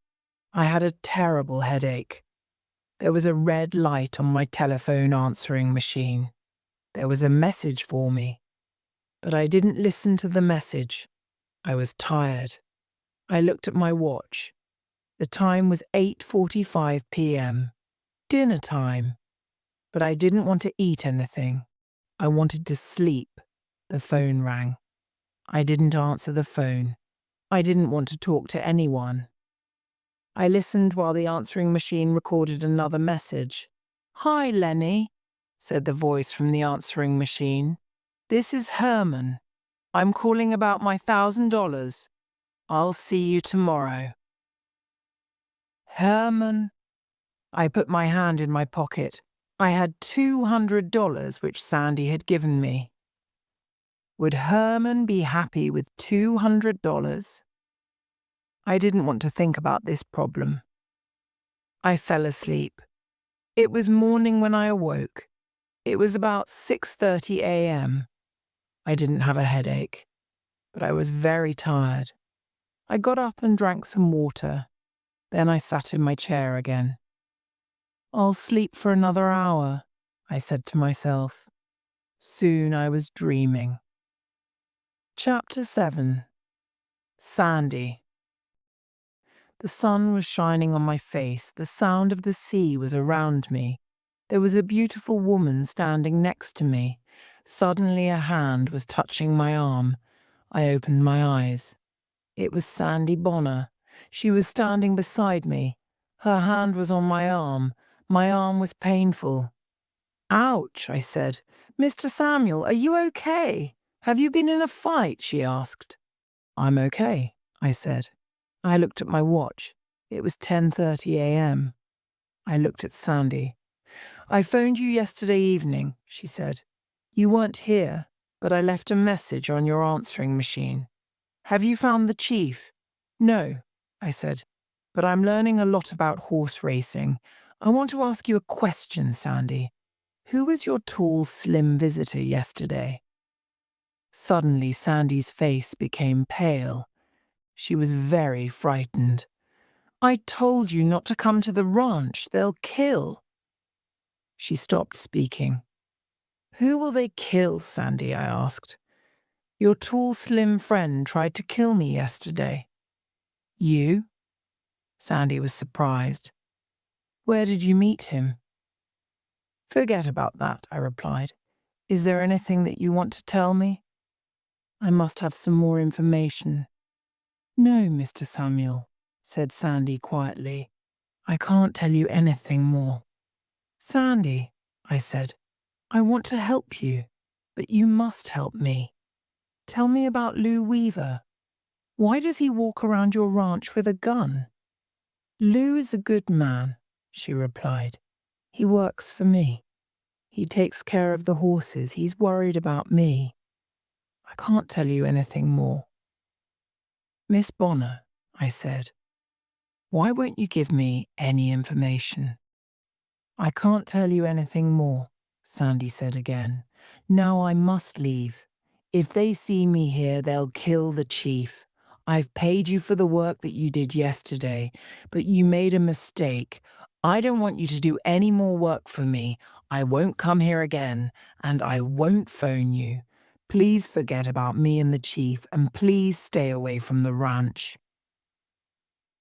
I had a terrible headache. There was a red light on my telephone answering machine. There was a message for me. But I didn't listen to the message. I was tired. I looked at my watch. The time was 8:45 p.m. Dinner time. But I didn't want to eat anything. I wanted to sleep. The phone rang. I didn't answer the phone. I didn't want to talk to anyone. I listened while the answering machine recorded another message. Hi, Lenny, said the voice from the answering machine. This is Herman. I'm calling about my $1,000. I'll see you tomorrow. Herman? I put my hand in my pocket. I had $200 which Sandy had given me. Would Herman be happy with $200? I didn't want to think about this problem. I fell asleep. It was morning when I awoke. It was about 6:30 a.m. I didn't have a headache, but I was very tired. I got up and drank some water. Then I sat in my chair again. I'll sleep for another hour, I said to myself. Soon I was dreaming. Chapter 7. Sandy. The sun was shining on my face. The sound of the sea was around me. There was a beautiful woman standing next to me. Suddenly a hand was touching my arm. I opened my eyes. It was Sandy Bonner. She was standing beside me. Her hand was on my arm. My arm was painful. Ouch, I said. Mr. Samuel, are you okay? Have you been in a fight? She asked. I'm okay, I said. I looked at my watch. It was 10:30 a.m. I looked at Sandy. I phoned you yesterday evening, she said. You weren't here, but I left a message on your answering machine. Have you found the chief? No, I said, but I'm learning a lot about horse racing. I want to ask you a question, Sandy. Who was your tall, slim visitor yesterday? Suddenly, Sandy's face became pale. She was very frightened. I told you not to come to the ranch. They'll kill. She stopped speaking. Who will they kill, Sandy? I asked. Your tall, slim friend tried to kill me yesterday. You? Sandy was surprised. Where did you meet him? Forget about that, I replied. Is there anything that you want to tell me? I must have some more information. No, Mr. Samuel, said Sandy quietly. I can't tell you anything more. Sandy, I said, I want to help you, but you must help me. Tell me about Lou Weaver. Why does he walk around your ranch with a gun? Lou is a good man, she replied. He works for me. He takes care of the horses. He's worried about me. I can't tell you anything more. Miss Bonner, I said, Why won't you give me any information? I can't tell you anything more, Sandy said again. Now I must leave. If they see me here, they'll kill the chief. I've paid you for the work that you did yesterday, but you made a mistake. I don't want you to do any more work for me. I won't come here again, and I won't phone you. Please forget about me and the chief, and please stay away from the ranch.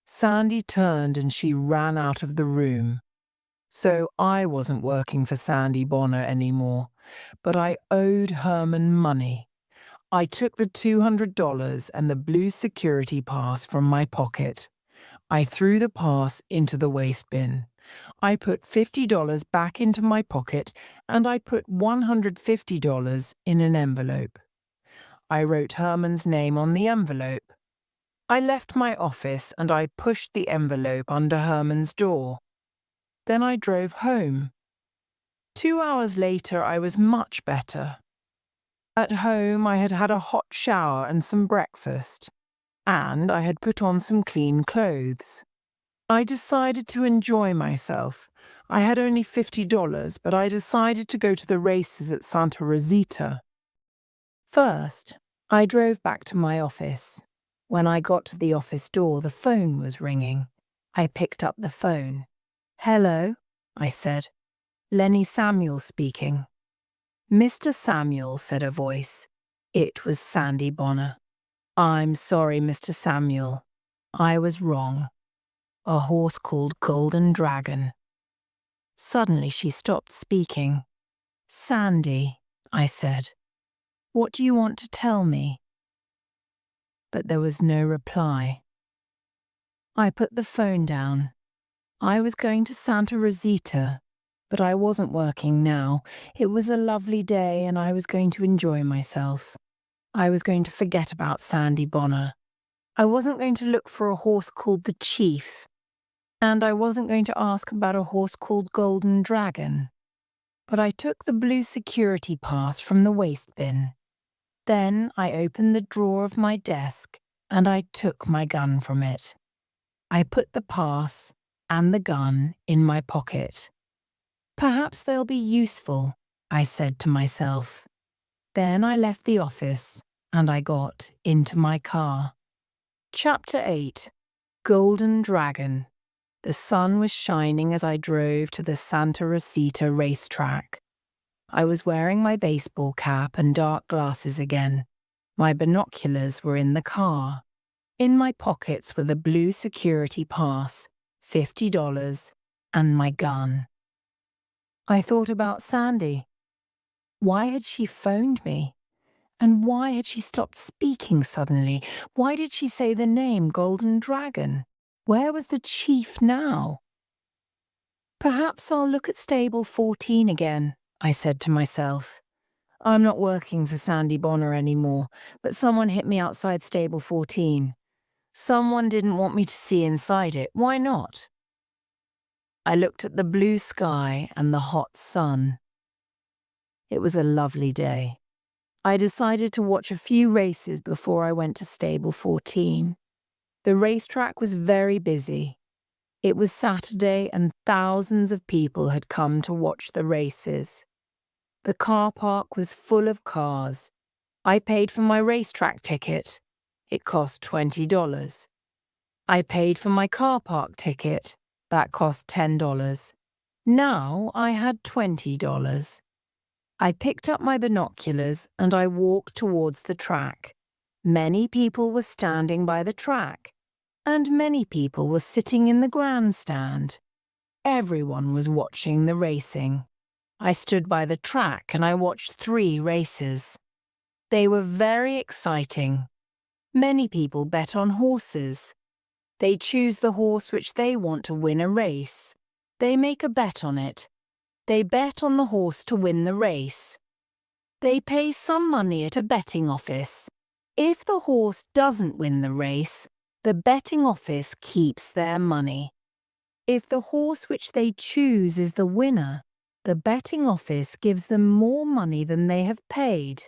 Sandy turned and she ran out of the room. So I wasn't working for Sandy Bonner anymore, but I owed Herman money. I took the $200 and the blue security pass from my pocket. I threw the pass into the waste bin. I put $50 back into my pocket and I put $150 in an envelope. I wrote Herman's name on the envelope. I left my office and I pushed the envelope under Herman's door. Then I drove home. 2 hours later, I was much better. At home, I had had a hot shower and some breakfast, and I had put on some clean clothes. I decided to enjoy myself. I had only $50, but I decided to go to the races at Santa Rosita. First, I drove back to my office. When I got to the office door, the phone was ringing. I picked up the phone. "Hello," I said. "Lenny Samuel speaking." "Mr. Samuel," said a voice. It was Sandy Bonner. "I'm sorry, Mr. Samuel. I was wrong. A horse called Golden Dragon." Suddenly she stopped speaking. "Sandy," I said, "what do you want to tell me?" But there was no reply. I put the phone down. I was going to Santa Rosita, but I wasn't working now. It was a lovely day and I was going to enjoy myself. I was going to forget about Sandy Bonner. I wasn't going to look for a horse called the Chief. And I wasn't going to ask about a horse called Golden Dragon. But I took the blue security pass from the waste bin. Then I opened the drawer of my desk and I took my gun from it. I put the pass and the gun in my pocket. Perhaps they'll be useful, I said to myself. Then I left the office and I got into my car. Chapter 8. Golden Dragon. The sun was shining as I drove to the Santa Rosita racetrack. I was wearing my baseball cap and dark glasses again. My binoculars were in the car. In my pockets were the blue security pass, $50, and my gun. I thought about Sandy. Why had she phoned me? And why had she stopped speaking suddenly? Why did she say the name Golden Dragon? Where was the chief now? Perhaps I'll look at stable 14 again, I said to myself. I'm not working for Sandy Bonner anymore, but someone hit me outside stable 14. Someone didn't want me to see inside it. Why not? I looked at the blue sky and the hot sun. It was a lovely day. I decided to watch a few races before I went to stable 14. The racetrack was very busy. It was Saturday and thousands of people had come to watch the races. The car park was full of cars. I paid for my racetrack ticket. It cost $20. I paid for my car park ticket. That cost $10. Now I had $20. I picked up my binoculars and I walked towards the track. Many people were standing by the track, and many people were sitting in the grandstand. Everyone was watching the racing. I stood by the track and I watched 3 races. They were very exciting. Many people bet on horses. They choose the horse which they want to win a race. They make a bet on it. They bet on the horse to win the race. They pay some money at a betting office. If the horse doesn't win the race, the betting office keeps their money. If the horse which they choose is the winner, the betting office gives them more money than they have paid.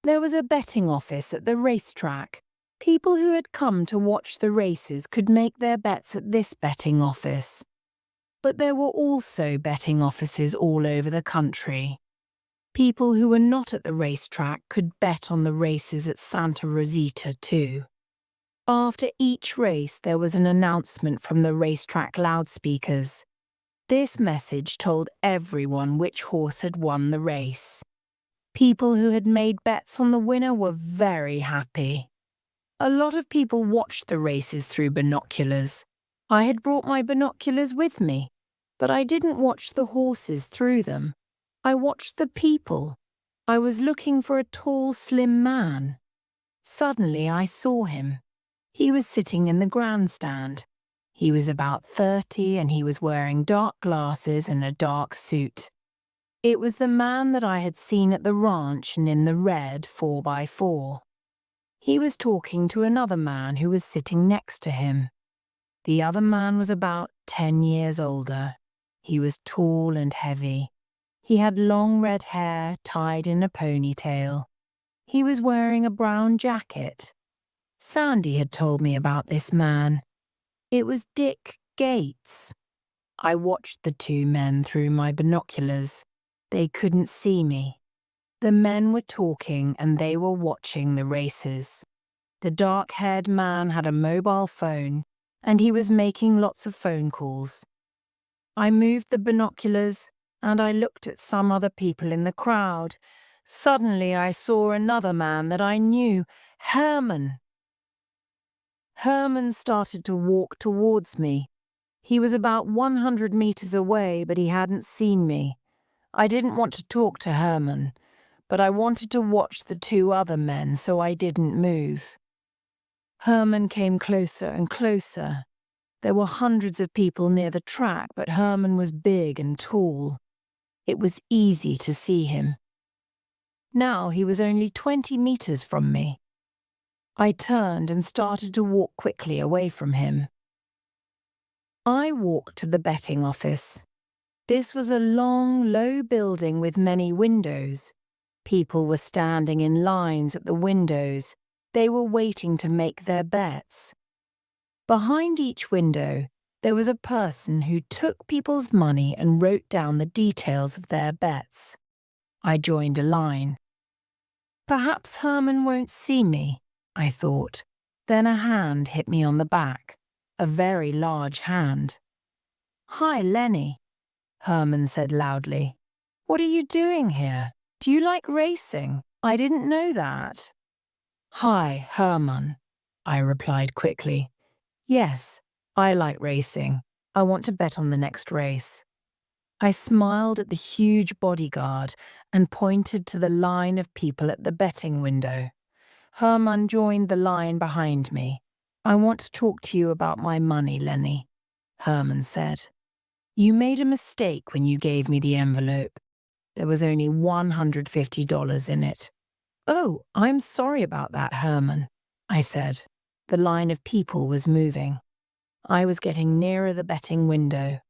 There was a betting office at the racetrack. People who had come to watch the races could make their bets at this betting office. But there were also betting offices all over the country. People who were not at the racetrack could bet on the races at Santa Rosita too. After each race, there was an announcement from the racetrack loudspeakers. This message told everyone which horse had won the race. People who had made bets on the winner were very happy. A lot of people watched the races through binoculars. I had brought my binoculars with me, but I didn't watch the horses through them. I watched the people. I was looking for a tall, slim man. Suddenly I saw him. He was sitting in the grandstand. He was about 30 and he was wearing dark glasses and a dark suit. It was the man that I had seen at the ranch and in the red 4x4. He was talking to another man who was sitting next to him. The other man was about 10 years older. He was tall and heavy. He had long red hair tied in a ponytail. He was wearing a brown jacket. Sandy had told me about this man. It was Dick Gates. I watched the two men through my binoculars. They couldn't see me. The men were talking and they were watching the races. The dark-haired man had a mobile phone and he was making lots of phone calls. I moved the binoculars and I looked at some other people in the crowd. Suddenly I saw another man that I knew, Herman. Herman started to walk towards me. He was about 100 meters away, but he hadn't seen me. I didn't want to talk to Herman, but I wanted to watch the two other men, so I didn't move. Herman came closer and closer. There were hundreds of people near the track, but Herman was big and tall. It was easy to see him. Now he was only 20 meters from me. I turned and started to walk quickly away from him. I walked to the betting office. This was a long, low building with many windows. People were standing in lines at the windows. They were waiting to make their bets. Behind each window, there was a person who took people's money and wrote down the details of their bets. I joined a line. Perhaps Herman won't see me, I thought. Then a hand hit me on the back, a very large hand. Hi, Lenny, Herman said loudly. What are you doing here? Do you like racing? I didn't know that. Hi, Herman, I replied quickly. Yes, I like racing. I want to bet on the next race. I smiled at the huge bodyguard and pointed to the line of people at the betting window. Herman joined the line behind me. I want to talk to you about my money, Lenny, Herman said. You made a mistake when you gave me the envelope. There was only $150 in it. Oh, I'm sorry about that, Herman, I said. The line of people was moving. I was getting nearer the betting window.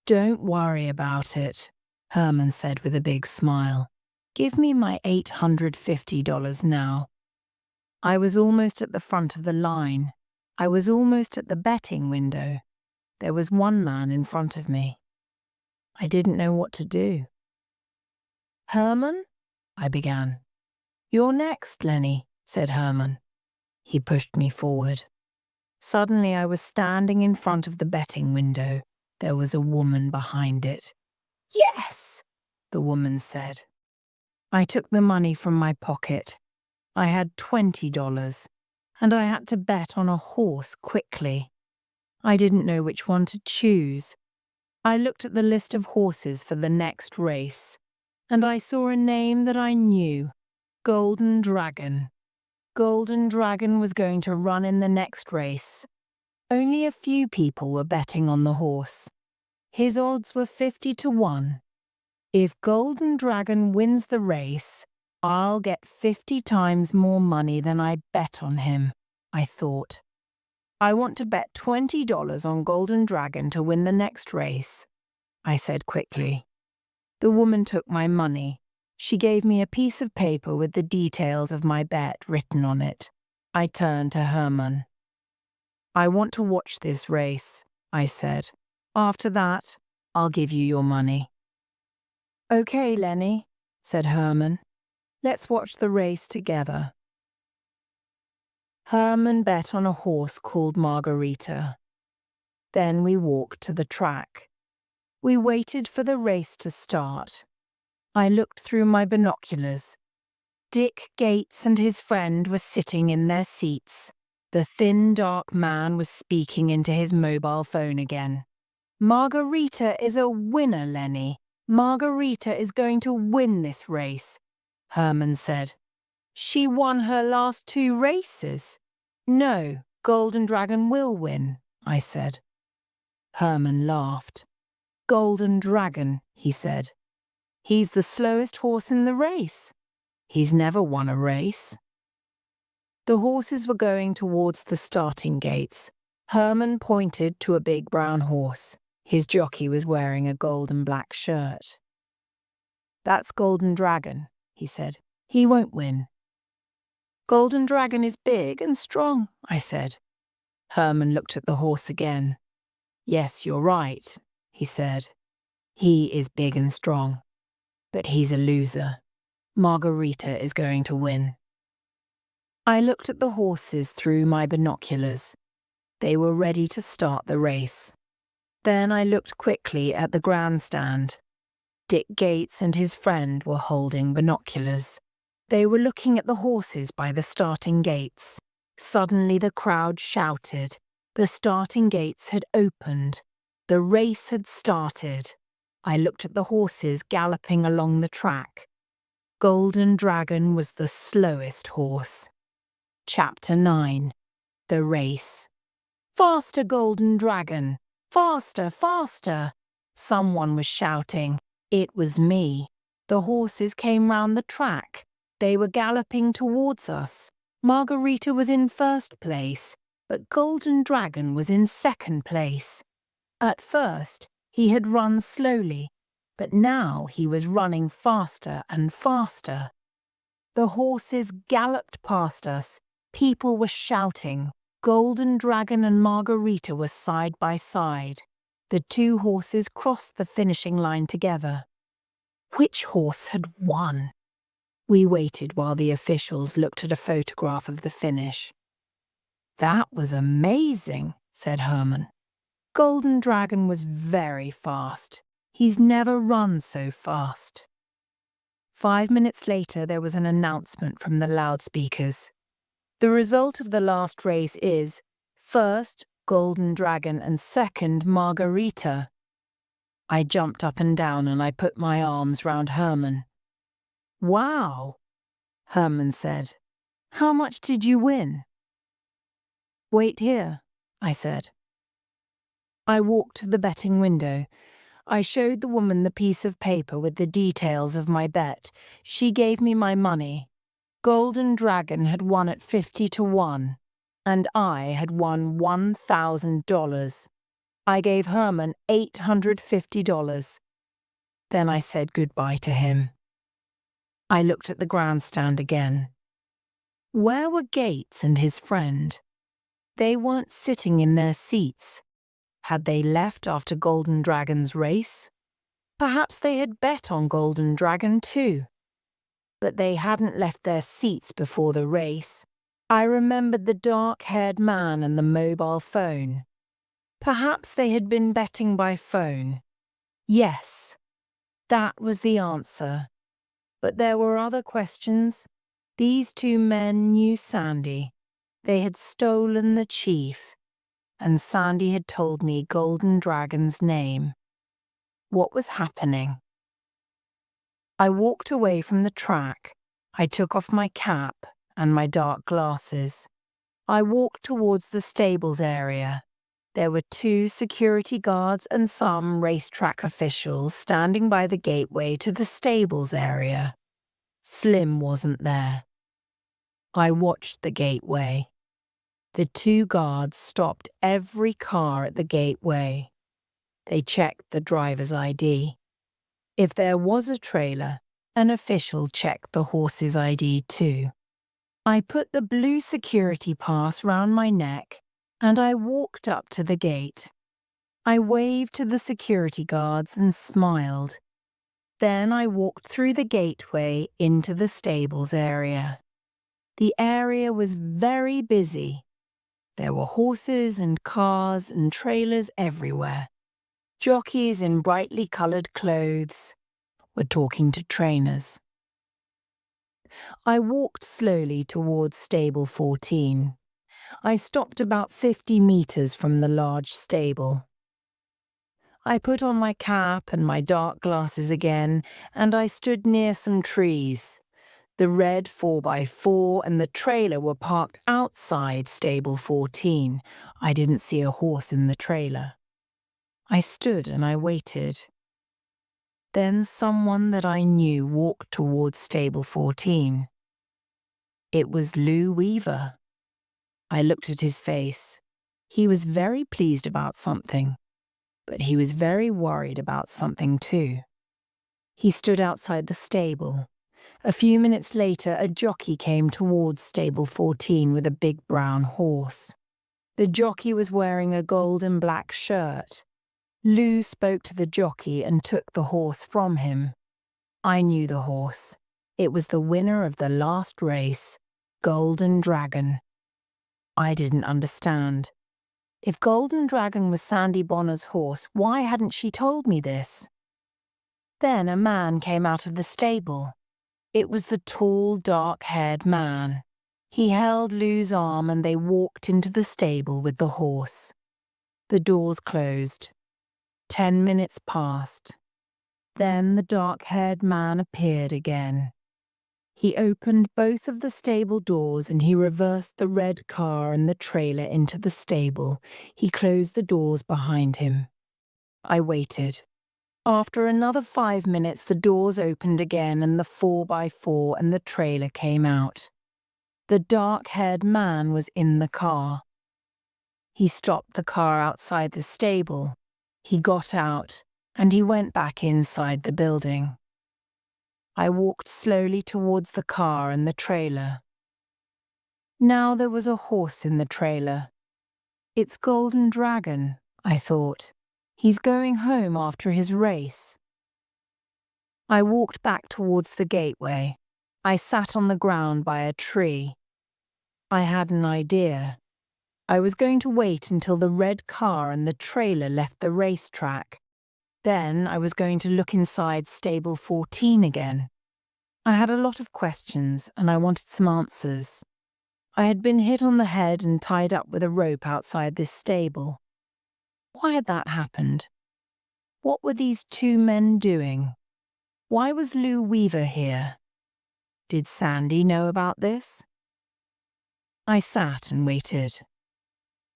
Don't worry about it, Herman said with a big smile. Give me my $850 now. I was almost at the front of the line. I was almost at the betting window. There was one man in front of me. I didn't know what to do. Herman? I began. You're next, Lenny, said Herman. He pushed me forward. Suddenly I was standing in front of the betting window. There was a woman behind it. Yes, the woman said. I took the money from my pocket. I had $20, and I had to bet on a horse quickly. I didn't know which one to choose. I looked at the list of horses for the next race, and I saw a name that I knew, Golden Dragon. Golden Dragon was going to run in the next race. Only a few people were betting on the horse. His odds were 50-1. If Golden Dragon wins the race, I'll get 50 times more money than I bet on him, I thought. I want to bet $20 on Golden Dragon to win the next race, I said quickly. The woman took my money. She gave me a piece of paper with the details of my bet written on it. I turned to Herman. I want to watch this race, I said. After that, I'll give you your money. Okay, Lenny, said Herman. Let's watch the race together. Herman bet on a horse called Margarita. Then we walked to the track. We waited for the race to start. I looked through my binoculars. Dick Gates and his friend were sitting in their seats. The thin, dark man was speaking into his mobile phone again. Margarita is a winner, Lenny. Margarita is going to win this race, Herman said. She won her last 2 races. No, Golden Dragon will win, I said. Herman laughed. Golden Dragon, he said. He's the slowest horse in the race. He's never won a race. The horses were going towards the starting gates. Herman pointed to a big brown horse. His jockey was wearing a gold and black shirt. That's Golden Dragon, he said. He won't win. Golden Dragon is big and strong, I said. Herman looked at the horse again. Yes, you're right, he said. He is big and strong, but he's a loser. Margarita is going to win. I looked at the horses through my binoculars. They were ready to start the race. Then I looked quickly at the grandstand. Dick Gates and his friend were holding binoculars. They were looking at the horses by the starting gates. Suddenly the crowd shouted. The starting gates had opened. The race had started. I looked at the horses galloping along the track. Golden Dragon was the slowest horse. Chapter 9. The Race. Faster, Golden Dragon! Faster, faster! Someone was shouting. It was me. The horses came round the track. They were galloping towards us. Margarita was in first place, but Golden Dragon was in second place. At first, he had run slowly, but now he was running faster and faster. The horses galloped past us. People were shouting. Golden Dragon and Margarita were side by side. The 2 horses crossed the finishing line together. Which horse had won? We waited while the officials looked at a photograph of the finish. That was amazing, said Herman. Golden Dragon was very fast. He's never run so fast. 5 minutes later, there was an announcement from the loudspeakers. The result of the last race is, first, Golden Dragon and second, Margarita. I jumped up and down and I put my arms round Herman. Wow, Herman said. How much did you win? Wait here, I said. I walked to the betting window. I showed the woman the piece of paper with the details of my bet. She gave me my money. Golden Dragon had won at 50 to 1, and I had won $1,000. I gave Herman $850. Then I said goodbye to him. I looked at the grandstand again. Where were Gates and his friend? They weren't sitting in their seats. Had they left after Golden Dragon's race? Perhaps they had bet on Golden Dragon too. But they hadn't left their seats before the race. I remembered the dark-haired man and the mobile phone. Perhaps they had been betting by phone. Yes, that was the answer. But there were other questions. These 2 men knew Sandy. They had stolen the chief. And Sandy had told me Golden Dragon's name. What was happening? I walked away from the track. I took off my cap and my dark glasses. I walked towards the stables area. There were 2 security guards and some racetrack officials standing by the gateway to the stables area. Slim wasn't there. I watched the gateway. The 2 guards stopped every car at the gateway. They checked the driver's ID. If there was a trailer, an official checked the horse's ID too. I put the blue security pass round my neck and I walked up to the gate. I waved to the security guards and smiled. Then I walked through the gateway into the stables area. The area was very busy. There were horses and cars and trailers everywhere. Jockeys in brightly coloured clothes were talking to trainers. I walked slowly towards stable 14. I stopped about 50 metres from the large stable. I put on my cap and my dark glasses again, and I stood near some trees. The red 4x4 and the trailer were parked outside stable 14. I didn't see a horse in the trailer. I stood and I waited. Then someone that I knew walked towards stable 14. It was Lou Weaver. I looked at his face. He was very pleased about something, but he was very worried about something too. He stood outside the stable. A few minutes later, a jockey came towards stable 14 with a big brown horse. The jockey was wearing a gold and black shirt. Lou spoke to the jockey and took the horse from him. I knew the horse. It was the winner of the last race, Golden Dragon. I didn't understand. If Golden Dragon was Sandy Bonner's horse, why hadn't she told me this? Then a man came out of the stable. It was the tall, dark-haired man. He held Lou's arm and they walked into the stable with the horse. The doors closed. 10 minutes passed. Then the dark-haired man appeared again. He opened both of the stable doors and he reversed the red car and the trailer into the stable. He closed the doors behind him. I waited. After another 5 minutes, the doors opened again and the 4x4 and the trailer came out. The dark-haired man was in the car. He stopped the car outside the stable. He got out and he went back inside the building. I walked slowly towards the car and the trailer. Now there was a horse in the trailer. It's Golden Dragon, I thought. He's going home after his race. I walked back towards the gateway. I sat on the ground by a tree. I had an idea. I was going to wait until the red car and the trailer left the racetrack. Then I was going to look inside stable 14 again. I had a lot of questions and I wanted some answers. I had been hit on the head and tied up with a rope outside this stable. Why had that happened? What were these two men doing? Why was Lou Weaver here? Did Sandy know about this? I sat and waited.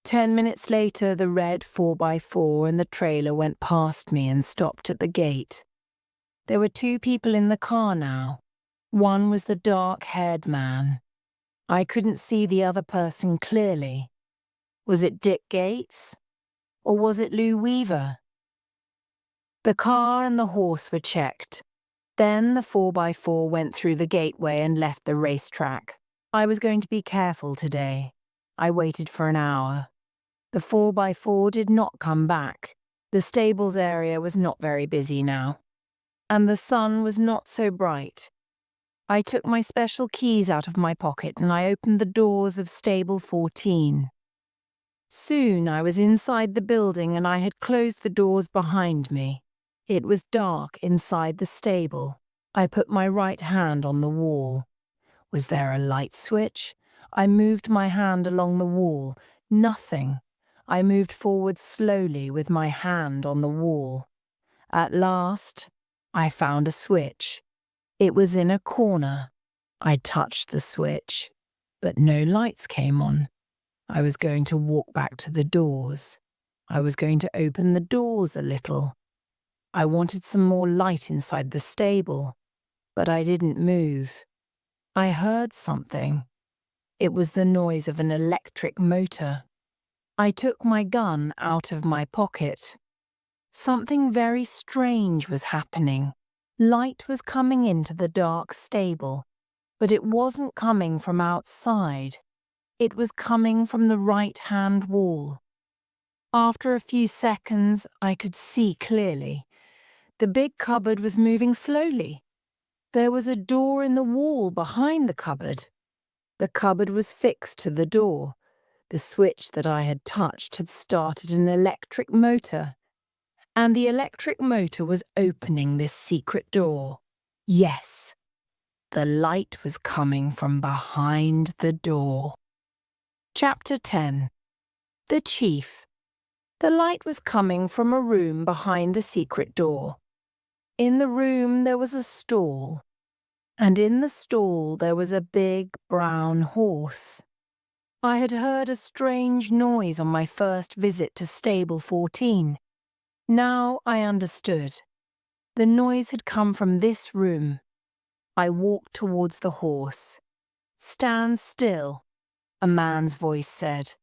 10 minutes later, the red 4x4 and the trailer went past me and stopped at the gate. There were two people in the car now. One was the dark-haired man. I couldn't see the other person clearly. Was it Dick Gates? Or was it Lou Weaver? The car and the horse were checked. Then the 4x4 went through the gateway and left the racetrack. I was going to be careful today. I waited for an hour. The 4x4 did not come back. The stables area was not very busy now. And the sun was not so bright. I took my special keys out of my pocket and I opened the doors of stable 14. Soon I was inside the building and I had closed the doors behind me. It was dark inside the stable. I put my right hand on the wall. Was there a light switch? I moved my hand along the wall. Nothing. I moved forward slowly with my hand on the wall. At last, I found a switch. It was in a corner. I touched the switch, but no lights came on. I was going to walk back to the doors. I was going to open the doors a little. I wanted some more light inside the stable, but I didn't move. I heard something. It was the noise of an electric motor. I took my gun out of my pocket. Something very strange was happening. Light was coming into the dark stable. But it wasn't coming from outside. It was coming from the right-hand wall. After a few seconds, I could see clearly. The big cupboard was moving slowly. There was a door in the wall behind the cupboard. The cupboard was fixed to the door. The switch that I had touched had started an electric motor. And the electric motor was opening this secret door. Yes, the light was coming from behind the door. Chapter 10. The Chief. The light was coming from a room behind the secret door. In the room there was a stall, and in the stall there was a big brown horse. I had heard a strange noise on my first visit to Stable 14. Now I understood. The noise had come from this room. I walked towards the horse. "Stand still," a man's voice said.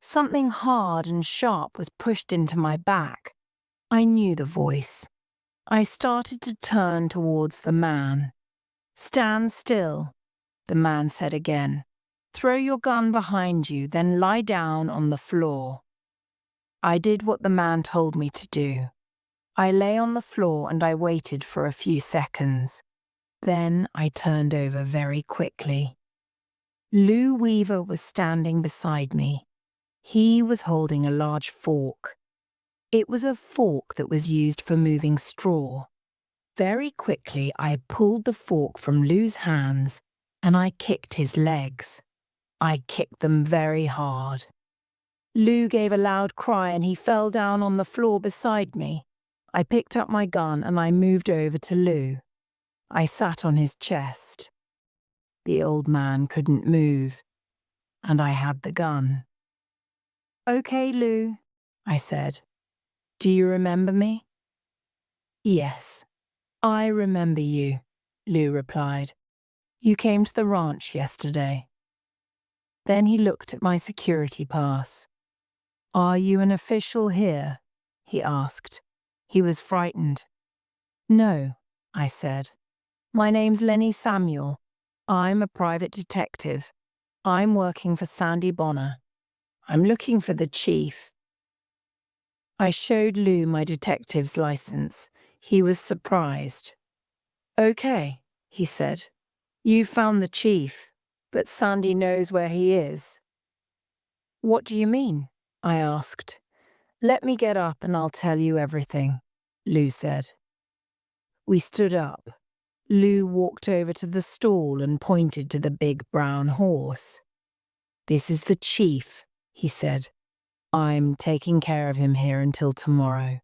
Something hard and sharp was pushed into my back. I knew the voice. I started to turn towards the man. "Stand still," the man said again. "Throw your gun behind you, then lie down on the floor." I did what the man told me to do. I lay on the floor and I waited for a few seconds. Then I turned over very quickly. Lou Weaver was standing beside me. He was holding a large fork. It was a fork that was used for moving straw. Very quickly, I pulled the fork from Lou's hands and I kicked his legs. I kicked them very hard. Lou gave a loud cry and he fell down on the floor beside me. I picked up my gun and I moved over to Lou. I sat on his chest. The old man couldn't move, and I had the gun. "Okay, Lou," I said. "Do you remember me?" "Yes, I remember you," Lou replied. "You came to the ranch yesterday." Then he looked at my security pass. "Are you an official here?" he asked. He was frightened. "No," I said. "My name's Lenny Samuel. I'm a private detective. I'm working for Sandy Bonner. I'm looking for the chief." I showed Lou my detective's license. He was surprised. "Okay," he said. "You found the chief, but Sandy knows where he is." "What do you mean?" I asked. "Let me get up and I'll tell you everything," Lou said. We stood up. Lou walked over to the stall and pointed to the big brown horse. "This is the chief," he said. "I'm taking care of him here until tomorrow."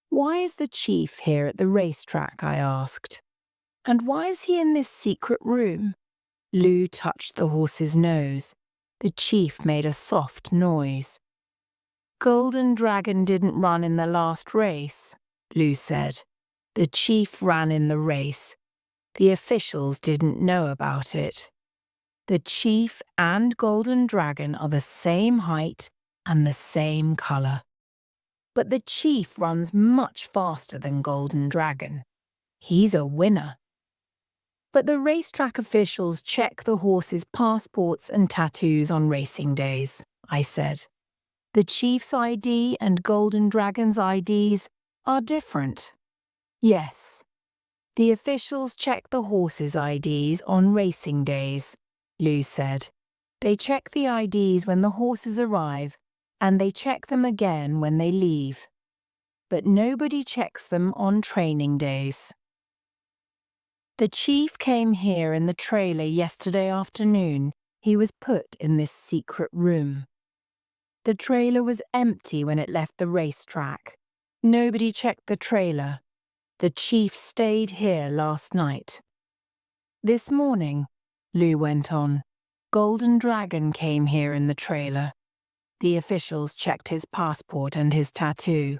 "Why is the chief here at the racetrack?" I asked. "And why is he in this secret room?" Lou touched the horse's nose. The chief made a soft noise. "Golden Dragon didn't run in the last race," Lou said. "The chief ran in the race. The officials didn't know about it. The chief and Golden Dragon are the same height and the same color. But the chief runs much faster than Golden Dragon. He's a winner." "But the racetrack officials check the horses' passports and tattoos on racing days," I said. "The chief's ID and Golden Dragon's IDs are different." "Yes. The officials check the horses' IDs on racing days," Lou said. "They check the IDs when the horses arrive, and they check them again when they leave. But nobody checks them on training days." "The chief came here in the trailer yesterday afternoon. He was put in this secret room. The trailer was empty when it left the racetrack. Nobody checked the trailer. The chief stayed here last night. This morning," Lou went on, "Golden Dragon came here in the trailer. The officials checked his passport and his tattoo.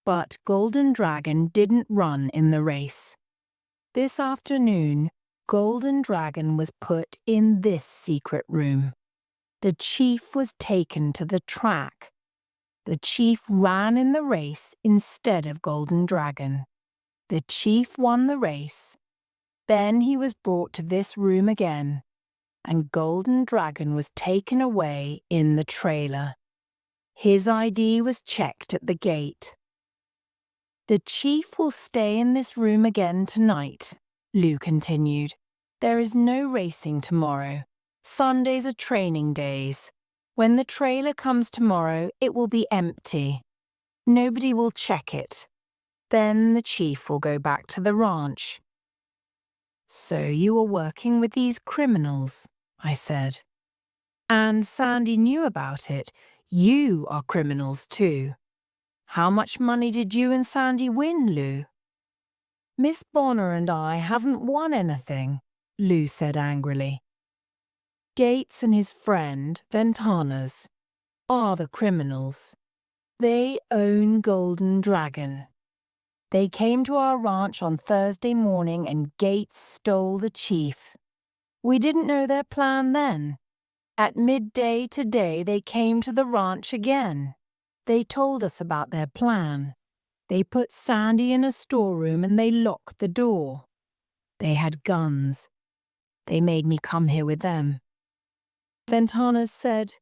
But Golden Dragon didn't run in the race. This afternoon, Golden Dragon was put in this secret room. The chief was taken to the track. The chief ran in the race instead of Golden Dragon. The chief won the race. Then he was brought to this room again, and Golden Dragon was taken away in the trailer. His ID was checked at the gate. The chief will stay in this room again tonight, Lou continued. There is no racing tomorrow. Sundays are training days. When the trailer comes tomorrow, it will be empty. Nobody will check it. Then the chief will go back to the ranch. So you are working with these criminals, I said. And Sandy knew about it. You are criminals too. How much money did you and Sandy win, Lou? Miss Bonner and I haven't won anything, Lou said angrily. Gates and his friend, Ventanas, are the criminals. They own Golden Dragon. They came to our ranch on Thursday morning and Gates stole the chief. We didn't know their plan then. At midday today, they came to the ranch again. They told us about their plan. They put Sandy in a storeroom and they locked the door. They had guns. They made me come here with them. Ventanas said,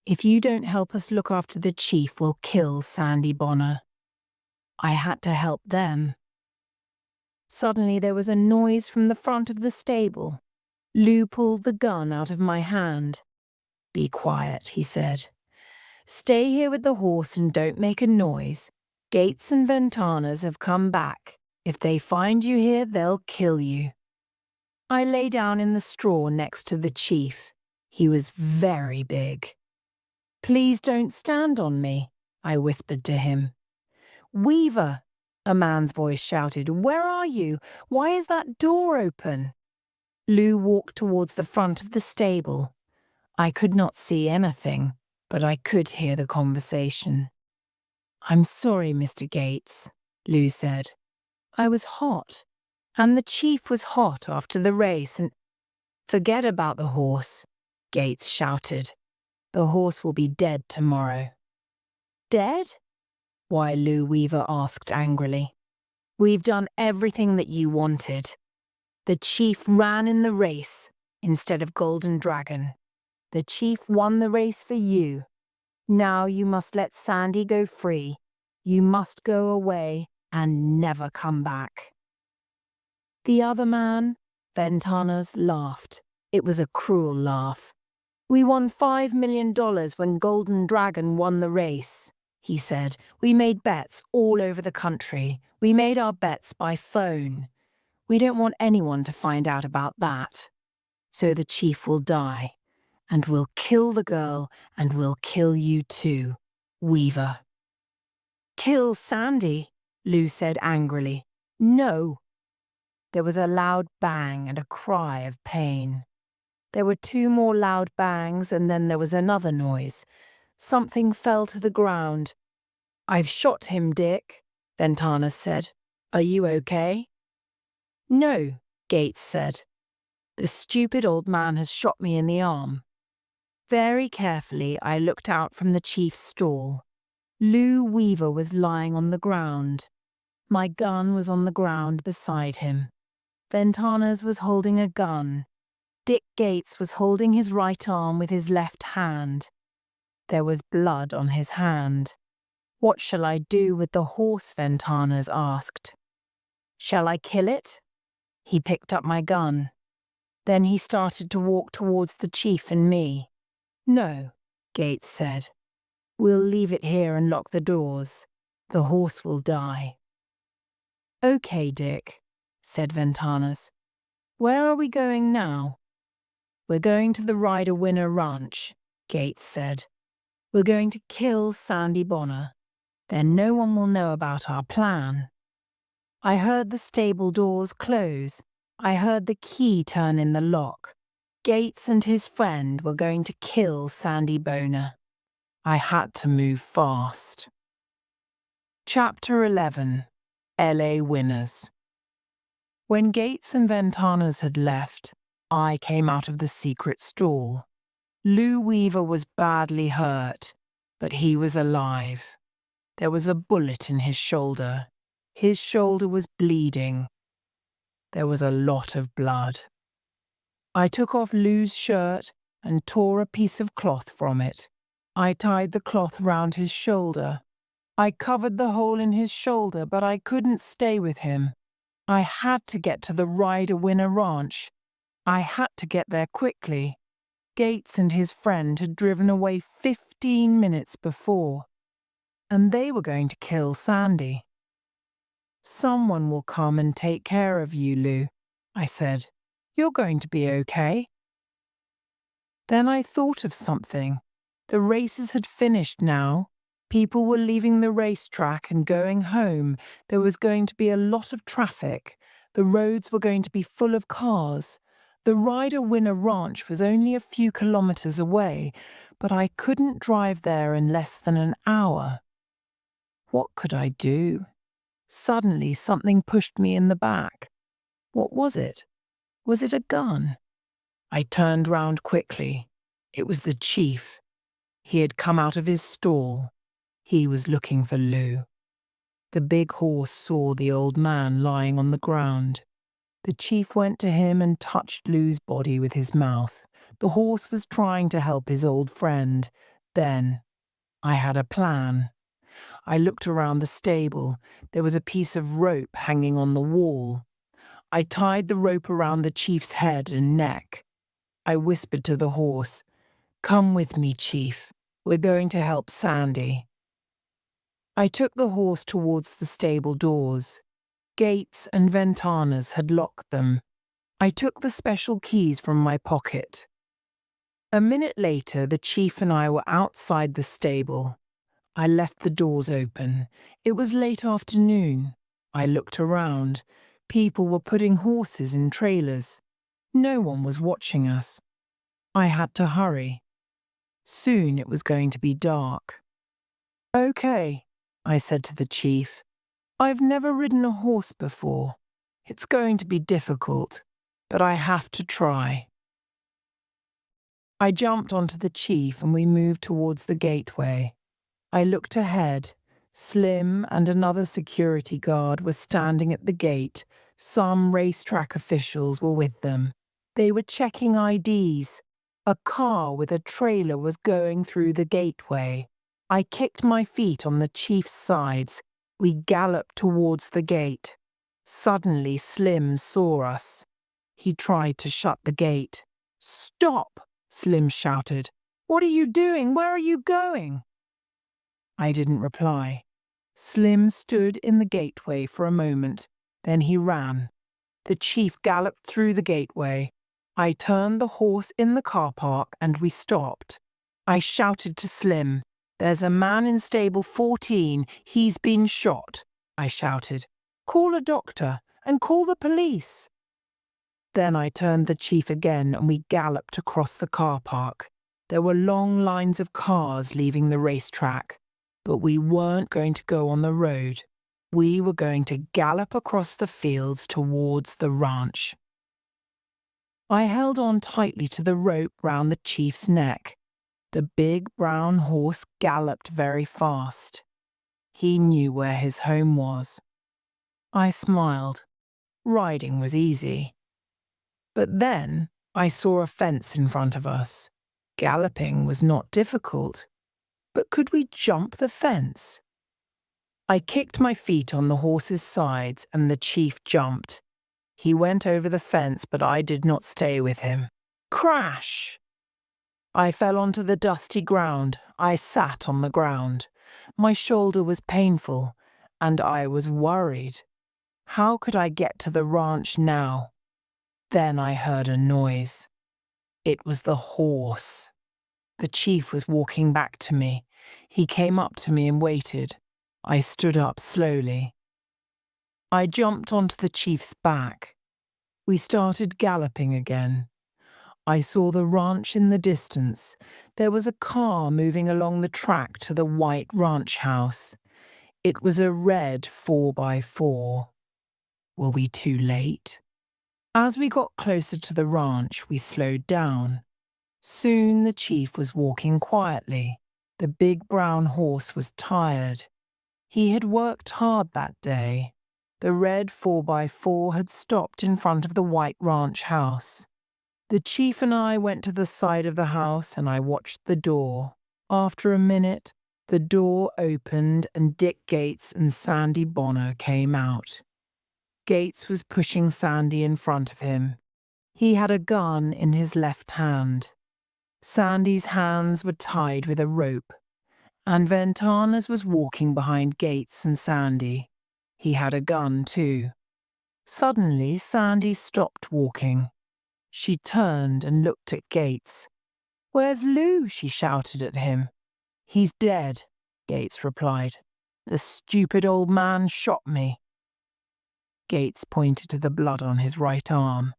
if you don't help us look after the chief, we'll kill Sandy Bonner. I had to help them. Suddenly there was a noise from the front of the stable. Lou pulled the gun out of my hand. Be quiet, he said. Stay here with the horse and don't make a noise. Gates and Ventanas have come back. If they find you here, they'll kill you. I lay down in the straw next to the chief. He was very big. Please don't stand on me, I whispered to him. Weaver, a man's voice shouted, where are you? Why is that door open? Lou walked towards the front of the stable. I could not see anything, but I could hear the conversation. I'm sorry, Mr. Gates, Lou said. I was hot, and the chief was hot after the race, and forget about the horse, Gates shouted. The horse will be dead tomorrow. Dead? Why, Lou Weaver asked angrily. We've done everything that you wanted. The chief ran in the race instead of Golden Dragon. The chief won the race for you. Now you must let Sandy go free. You must go away and never come back. The other man, Ventanas, laughed. It was a cruel laugh. We won $5 million when Golden Dragon won the race, he said. We made bets all over the country. We made our bets by phone. We don't want anyone to find out about that. So the chief will die, and we'll kill the girl, and we'll kill you too, Weaver. Kill Sandy, Lou said angrily. No. There was a loud bang and a cry of pain. There were two more loud bangs, and then there was another noise. Something fell to the ground. I've shot him, Dick, Ventanas said. Are you okay? No, Gates said. The stupid old man has shot me in the arm. Very carefully, I looked out from the chief's stall. Lou Weaver was lying on the ground. My gun was on the ground beside him. Ventanas was holding a gun. Dick Gates was holding his right arm with his left hand. There was blood on his hand. What shall I do with the horse? Ventanas asked. Shall I kill it? He picked up my gun. Then he started to walk towards the chief and me. No, Gates said. We'll leave it here and lock the doors. The horse will die. Okay, Dick, said Ventanas. Where are we going now? We're going to the Rider-Winner Ranch, Gates said. We're going to kill Sandy Bonner. Then no one will know about our plan. I heard the stable doors close. I heard the key turn in the lock. Gates and his friend were going to kill Sandy Bonner. I had to move fast. Chapter 11. LA Winners. When Gates and Ventanas had left, I came out of the secret stall. Lou Weaver was badly hurt, but he was alive. There was a bullet in his shoulder. His shoulder was bleeding. There was a lot of blood. I took off Lou's shirt and tore a piece of cloth from it. I tied the cloth round his shoulder. I covered the hole in his shoulder, but I couldn't stay with him. I had to get to the Ryder-Winner ranch. I had to get there quickly. Gates and his friend had driven away 15 minutes before, and they were going to kill Sandy. "Someone will come and take care of you, Lou," I said. "You're going to be okay." Then I thought of something. The races had finished now. People were leaving the racetrack and going home. There was going to be a lot of traffic. The roads were going to be full of cars. The Ryder-Winner ranch was only a few kilometers away, but I couldn't drive there in less than an hour. What could I do? Suddenly something pushed me in the back. What was it? Was it a gun? I turned round quickly. It was the chief. He had come out of his stall. He was looking for Lou. The big horse saw the old man lying on the ground. The chief went to him and touched Lou's body with his mouth. The horse was trying to help his old friend. Then I had a plan. I looked around the stable. There was a piece of rope hanging on the wall. I tied the rope around the chief's head and neck. I whispered to the horse, "Come with me, Chief. We're going to help Sandy." I took the horse towards the stable doors. Gates and Ventanas had locked them. I took the special keys from my pocket. A minute later, the chief and I were outside the stable. I left the doors open. It was late afternoon. I looked around. People were putting horses in trailers. No one was watching us. I had to hurry. Soon it was going to be dark. "Okay," I said to the chief. "I've never ridden a horse before. It's going to be difficult, but I have to try." I jumped onto the chief and we moved towards the gateway. I looked ahead. Slim and another security guard were standing at the gate. Some racetrack officials were with them. They were checking IDs. A car with a trailer was going through the gateway. I kicked my feet on the chief's sides. We galloped towards the gate. Suddenly Slim saw us. He tried to shut the gate. "Stop!" Slim shouted. "What are you doing? Where are you going?" I didn't reply. Slim stood in the gateway for a moment. Then he ran. The chief galloped through the gateway. I turned the horse in the car park and we stopped. I shouted to Slim, "There's a man in stable 14. He's been shot," I shouted. "Call a doctor and call the police." Then I turned the chief again and we galloped across the car park. There were long lines of cars leaving the racetrack, but we weren't going to go on the road. We were going to gallop across the fields towards the ranch. I held on tightly to the rope round the chief's neck. The big brown horse galloped very fast. He knew where his home was. I smiled. Riding was easy. But then I saw a fence in front of us. Galloping was not difficult. But could we jump the fence? I kicked my feet on the horse's sides and the chief jumped. He went over the fence, but I did not stay with him. Crash! I fell onto the dusty ground. I sat on the ground. My shoulder was painful, and I was worried. How could I get to the ranch now? Then I heard a noise. It was the horse. The chief was walking back to me. He came up to me and waited. I stood up slowly. I jumped onto the chief's back. We started galloping again. I saw the ranch in the distance. There was a car moving along the track to the white ranch house. It was a red 4x4. Were we too late? As we got closer to the ranch, we slowed down. Soon the chief was walking quietly. The big brown horse was tired. He had worked hard that day. The red 4x4 had stopped in front of the white ranch house. The chief and I went to the side of the house and I watched the door. After a minute, the door opened and Dick Gates and Sandy Bonner came out. Gates was pushing Sandy in front of him. He had a gun in his left hand. Sandy's hands were tied with a rope, and Ventanas was walking behind Gates and Sandy. He had a gun too. Suddenly, Sandy stopped walking. She turned and looked at Gates. "Where's Lou?" she shouted at him. "He's dead," Gates replied. "The stupid old man shot me." Gates pointed to the blood on his right arm.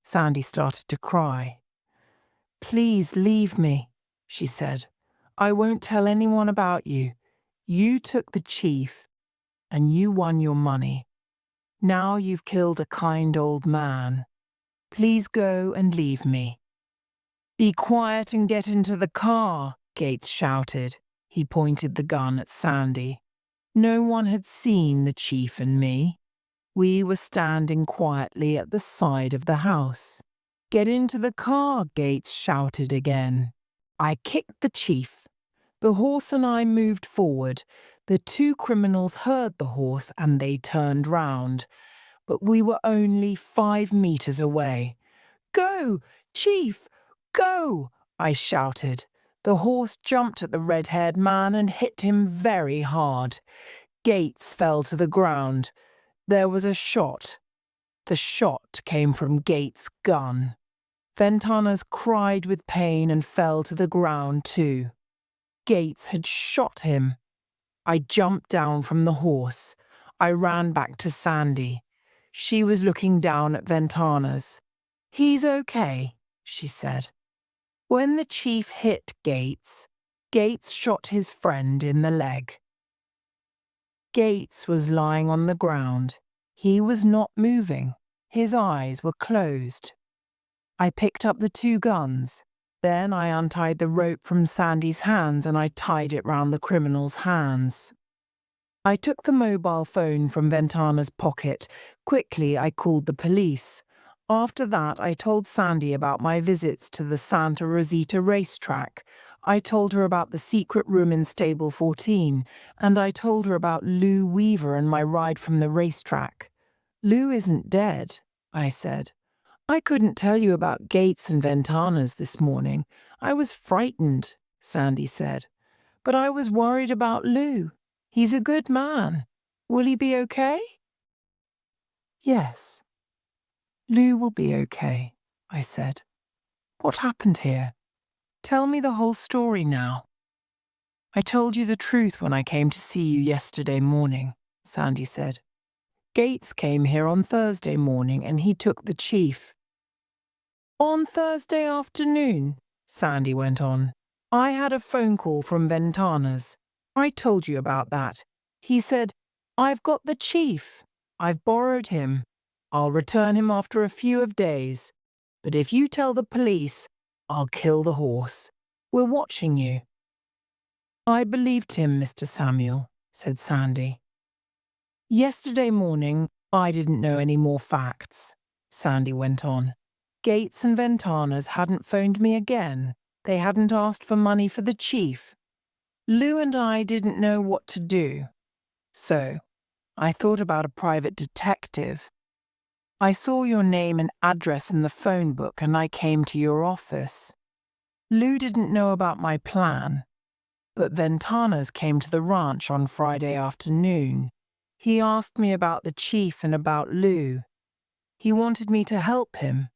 Sandy started to cry. "Please leave me," she said. "I won't tell anyone about you. You took the chief, and you won your money. Now you've killed a kind old man. Please go and leave me." "Be quiet and get into the car," Gates shouted. He pointed the gun at Sandy. No one had seen the chief and me. We were standing quietly at the side of the house. "Get into the car," Gates shouted again. I kicked the chief. The horse and I moved forward. The two criminals heard the horse and they turned round. But we were only 5 meters away. "Go, Chief, go!" I shouted. The horse jumped at the red-haired man and hit him very hard. Gates fell to the ground. There was a shot. The shot came from Gates' gun. Ventanas cried with pain and fell to the ground too. Gates had shot him. I jumped down from the horse. I ran back to Sandy. She was looking down at Ventanas. "He's okay," she said. When the chief hit Gates, Gates shot his friend in the leg. Gates was lying on the ground. He was not moving. His eyes were closed. I picked up the two guns. Then I untied the rope from Sandy's hands and I tied it round the criminal's hands. I took the mobile phone from Ventana's pocket. Quickly, I called the police. After that, I told Sandy about my visits to the Santa Rosita racetrack. I told her about the secret room in Stable 14, and I told her about Lou Weaver and my ride from the racetrack. "Lou isn't dead," I said. "I couldn't tell you about Gates and Ventanas this morning. I was frightened," Sandy said. "But I was worried about Lou. He's a good man. Will he be okay?" "Yes, Lou will be okay," I said. "What happened here? Tell me the whole story now." "I told you the truth when I came to see you yesterday morning," Sandy said. "Gates came here on Thursday morning and he took the chief." "On Thursday afternoon," Sandy went on, "I had a phone call from Ventanas. I told you about that. He said, 'I've got the chief. I've borrowed him. I'll return him after a few days. But if you tell the police, I'll kill the horse. We're watching you.'" "I believed him, Mr. Samuel," said Sandy. "Yesterday morning, I didn't know any more facts," Sandy went on. "Gates and Ventanas hadn't phoned me again. They hadn't asked for money for the chief. Lou and I didn't know what to do. So, I thought about a private detective. I saw your name and address in the phone book and I came to your office. Lou didn't know about my plan, but Ventanas came to the ranch on Friday afternoon. He asked me about the chief and about Lou. He wanted me to help him,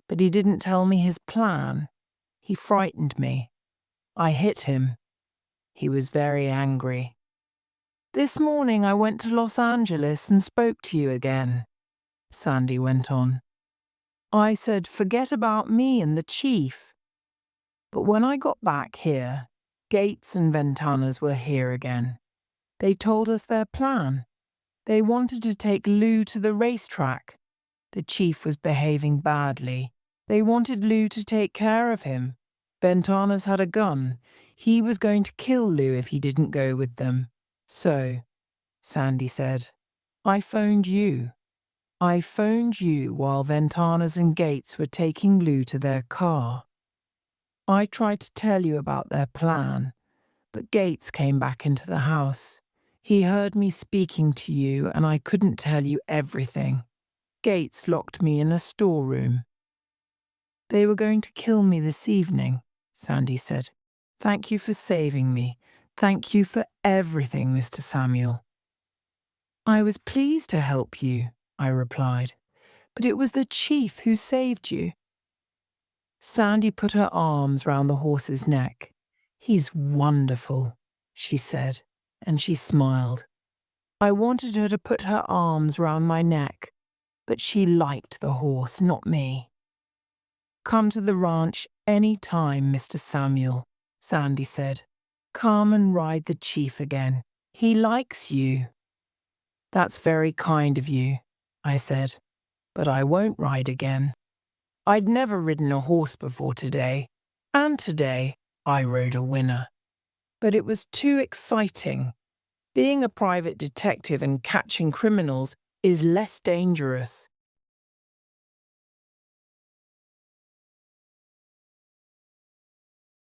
but he didn't tell me his plan. He frightened me. I hit him. He was very angry. This morning I went to Los Angeles and spoke to you again," Sandy went on. "I said, forget about me and the chief. But when I got back here, Gates and Ventanas were here again. They told us their plan. They wanted to take Lou to the racetrack. The chief was behaving badly. They wanted Lou to take care of him. Ventanas had a gun. He was going to kill Lou if he didn't go with them. So," Sandy said, I phoned you. I phoned you while Ventanas and Gates were taking Lou to their car. I tried to tell you about their plan, but Gates came back into the house. He heard me speaking to you and I couldn't tell you everything. Gates locked me in a storeroom. They were going to kill me this evening, Sandy said. Thank you for saving me. Thank you for everything, Mr. Samuel. I was pleased to help you, I replied, but it was the chief who saved you. Sandy put her arms round the horse's neck. He's wonderful, she said, and she smiled. I wanted her to put her arms round my neck, but she liked the horse, not me. Come to the ranch any time, Mr. Samuel, Sandy said. Come and ride the chief again. He likes you. That's very kind of you, I said, but I won't ride again. I'd never ridden a horse before today, and today I rode a winner. But it was too exciting. Being a private detective and catching criminals is less dangerous.